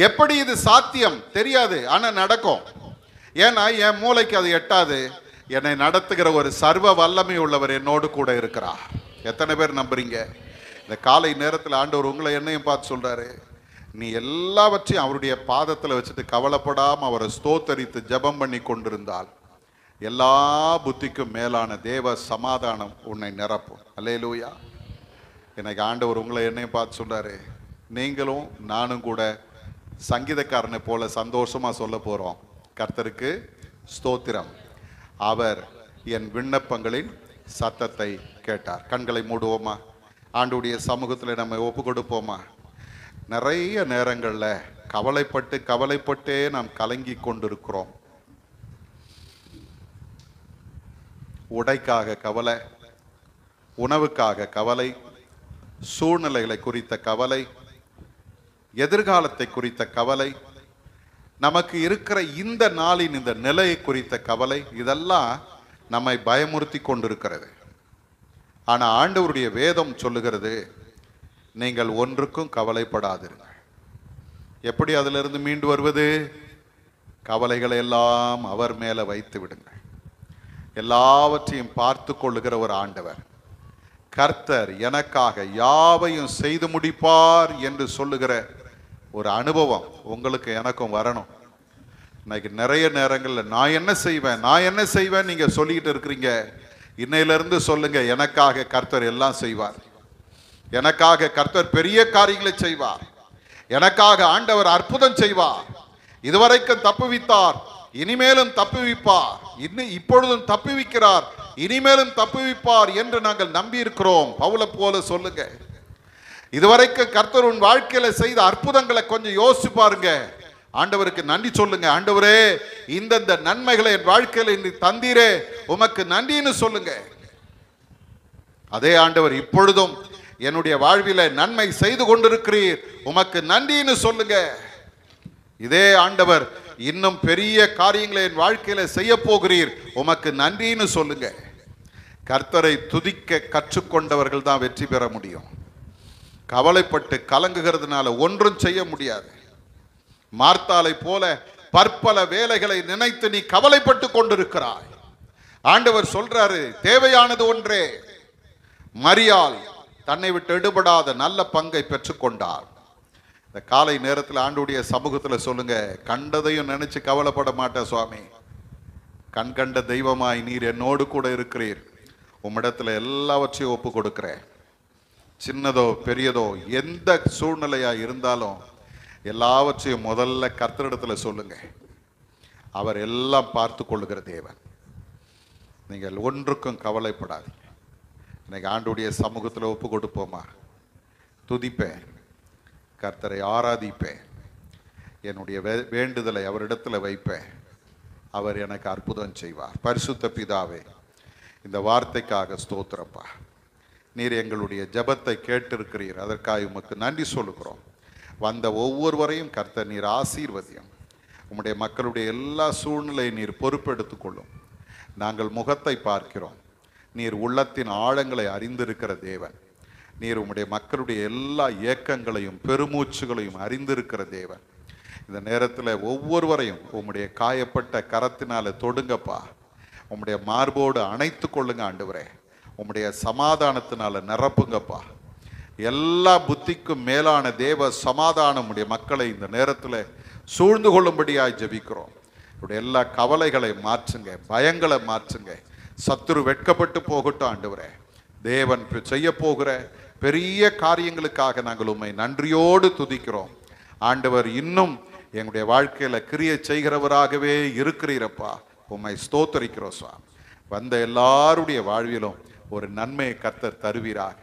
A: எப்படி இது சாத்தியம் தெரியாது, ஆனா நடக்கும். ஏன்னா என் மூளைக்கு அது எட்டாது. என்னை நடத்துகிற ஒரு சர்வ வல்லமை உள்ளவர் என்னோடு கூட இருக்கிறார். எத்தனை பேர் நம்புறீங்க? இந்த காலை நேரத்தில் ஆண்டவர் உங்களை என்னையும் பார்த்து சொல்றாரு, நீ எல்லாவற்றையும் அவருடைய பாதத்தில் வச்சுட்டு கவலைப்படாம அவரை ஸ்தோத்தரித்து ஜெபம் பண்ணி கொண்டிருந்தால் எல்லா புத்திக்கும் மேலான தேவ சமாதானம் உன்னை நிரப்பும். அல்லேலூயா. எனக்கு ஆண்டவர் உங்களை என்னையும் பார்த்து சொல்றாரு, நீங்களும் நானும் கூட சங்கீதக்காரனை போல சந்தோஷமா சொல்ல போறோம், கர்த்தருக்கு ஸ்தோத்திரம், அவர் என் விண்ணப்பங்களின் சத்தத்தை கேட்டார். கண்களை மூடுவோமா? ஆண்டவருடைய சமூகத்தில் நம்ம ஒப்பு கொடுப்போமா? நிறைய நேரங்களில் கவலைப்பட்டே நாம் கலங்கி கொண்டிருக்கிறோம். உடைக்காக கவலை, உணவுக்காக கவலை, சூழ்நிலைகளை குறித்த கவலை, எதிர்காலத்தை குறித்த கவலை, நமக்கு இருக்கிற இந்த நாளின் இந்த நிலையை குறித்த கவலை, இதெல்லாம் நம்மை பயமுறுத்தி கொண்டிருக்கிறது. ஆனால் ஆண்டவருடைய வேதம் சொல்லுகிறது, நீங்கள் ஒன்றுக்கும் கவலைப்படாதீர்கள். எப்படி அதிலிருந்து மீண்டு வருவது? கவலைகளை எல்லாம் அவர் மேல வைத்து விடுங்கள். எல்லாவற்றையும் பார்த்து கொள்ளுகிற ஒரு ஆண்டவர், கர்த்தர் எனக்காக யாவையும் செய்து முடிப்பார் என்று சொல்லுகிற ஒரு அனுபவம் உங்களுக்கு எனக்கும் வரணும். இன்னைக்கு நிறைய நேரங்களில் நான் என்ன செய்வேன் நீங்க சொல்லிக்கிட்டு இருக்கிறீங்க. இன்னையிலிருந்து சொல்லுங்க, எனக்காக கர்த்தர் எல்லாம் செய்வார், எனக்காக கர்த்தர் பெரிய காரியங்களை செய்வார், எனக்காக ஆண்டவர் அற்புதம் செய்வார். இதுவரைக்கும் தப்புவித்தார், இனிமேலும் தப்புவிப்பார், இப்பொழுதும் தப்புவிக்கிறார், இனிமேலும் தப்புவிப்பார் என்று நாங்கள் நம்பி இருக்கிறோம். பவுலை போல சொல்லுங்க, இதுவரைக்கும் கர்த்தர் உன் வாழ்க்கையில செய்த அற்புதங்களை கொஞ்சம் யோசிச்சு பாருங்க. ஆண்டவருக்கு நன்றி சொல்லுங்க. ஆண்டவரே, இந்த நன்மைகளை என் வாழ்க்கையில நீ தந்தீரே, உமக்கு நன்றின்னு சொல்லுங்க. அதே ஆண்டவர் இப்பொழுதும் என்னுடைய வாழ்வில நன்மை செய்து கொண்டிருக்கிறீர், உமக்கு நன்றின்னு சொல்லுங்க. இதே ஆண்டவர் இன்னும் பெரிய காரியங்களை என் வாழ்க்கையில செய்ய போகிறீர், உமக்கு நன்றின்னு சொல்லுங்க. கர்த்தரை துதிக்க கற்றுக்கொண்டவர்கள் தான் வெற்றி பெற முடியும். கவலைப்பட்டு கலங்குகிறதுனால ஒன்றும் செய்ய முடியாது. மார்த்தாளை போல பற்பல வேலைகளை நினைத்து நீ கவலைப்பட்டு கொண்டிருக்கிறாய். ஆண்டவர் சொல்றாரு, தேவையானது ஒன்றே. மரியாள் தன்னை விட்டு எடுபடாத நல்ல பங்கை பெற்றுக்கொண்டார். இந்த காலை நேரத்தில் ஆண்டவருடைய சமூகத்தில் சொல்லுங்க, கண்டதையும் நினைச்சு கவலைப்பட மாட்டேன் சுவாமி, கண் கண்ட தெய்வமாய் நீர் என்னோடு கூட இருக்கிறீர், உம்மிடத்துல எல்லாவற்றையும் ஒப்பு கொடுக்கிறேன். சின்னதோ பெரியதோ எந்த சூழ்நிலையா இருந்தாலும் எல்லாவற்றையும் முதல்ல கர்த்தரிடத்துல சொல்லுங்க. அவர் எல்லாம் பார்த்து கொள்ளுகிற தேவன். நீங்கள் ஒன்றுக்கும் கவலைப்படாதீங்க. இன்னைக்கு ஆண்டவருடைய சமூகத்தில் ஒப்பு கொடுப்போமா? துதிப்பேன், கர்த்தரை ஆராதிப்பேன், என்னுடைய வேண்டுதலை அவரிடத்துல வைப்பேன், அவர் எனக்கு அற்புதம் செய்வார். பரிசுத்த பிதாவே, இந்த வார்த்தைக்காக ஸ்தோத்திரப்பா. நீர் எங்களுடைய ஜெபத்தை கேட்டிருக்கிறீர், அதற்காக உமக்கு நன்றி சொல்லுகிறோம். வந்த ஒவ்வொருவரையும் கர்த்தர் நீர் ஆசீர்வதியும். உம்முடைய மக்களுடைய எல்லா சூழ்நிலையை நீர் பொறுப்பெடுத்துக்கொள்ளும். நாங்கள் முகத்தை பார்க்கிறோம், நீர் உள்ளத்தின் ஆழங்களை அறிந்திருக்கிற தேவன். நீர் உம்முடைய மக்களுடைய எல்லா ஏக்கங்களையும் பெருமூச்சுகளையும் அறிந்திருக்கிற தேவன். இந்த நேரத்தில் ஒவ்வொருவரையும் உம்முடைய காயப்பட்ட கரத்தினால தொடுங்கப்பா. உம்முடைய மார்போடு அணைத்து கொள்ளுங்க ஆண்டவரே. உம்முடைய சமாதானத்தினால நிரப்புங்கப்பா. எல்லா புத்திக்கும் மேலான தேவ சமாதானம் உடைய மக்களை இந்த நேரத்தில் சூழ்ந்து கொள்ளும்படியாய் ஜெபிக்கிறோம். உடைய எல்லா கவலைகளை மாற்றுங்க, பயங்களை மாற்றுங்க. சத்துரு வெட்கப்பட்டு போகட்டும் ஆண்டவரே. தேவன் செய்ய போகிற பெரிய காரியங்களுக்காக நாங்கள் உம்மை நன்றியோடு துதிக்கிறோம் ஆண்டவர். இன்னும் எங்களுடைய வாழ்க்கையில கிரியை செய்கிறவராகவே இருக்கிறீரப்பா. உம்மை ஸ்தோத்தரிக்கிறோம் சுவாமி. வந்த எல்லாருடைய வாழ்விலும் ஒரு நன்மையை கர்த்தர் தருவீராக,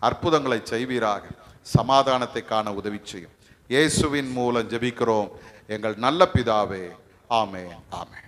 A: அற்புதங்களை செய்வீராக, சமாதானத்தை காண உதவி செய்யும். இயேசுவின் மூலம் ஜெபிக்கிறோம் எங்கள் நல்ல பிதாவே. ஆமென், ஆமென்.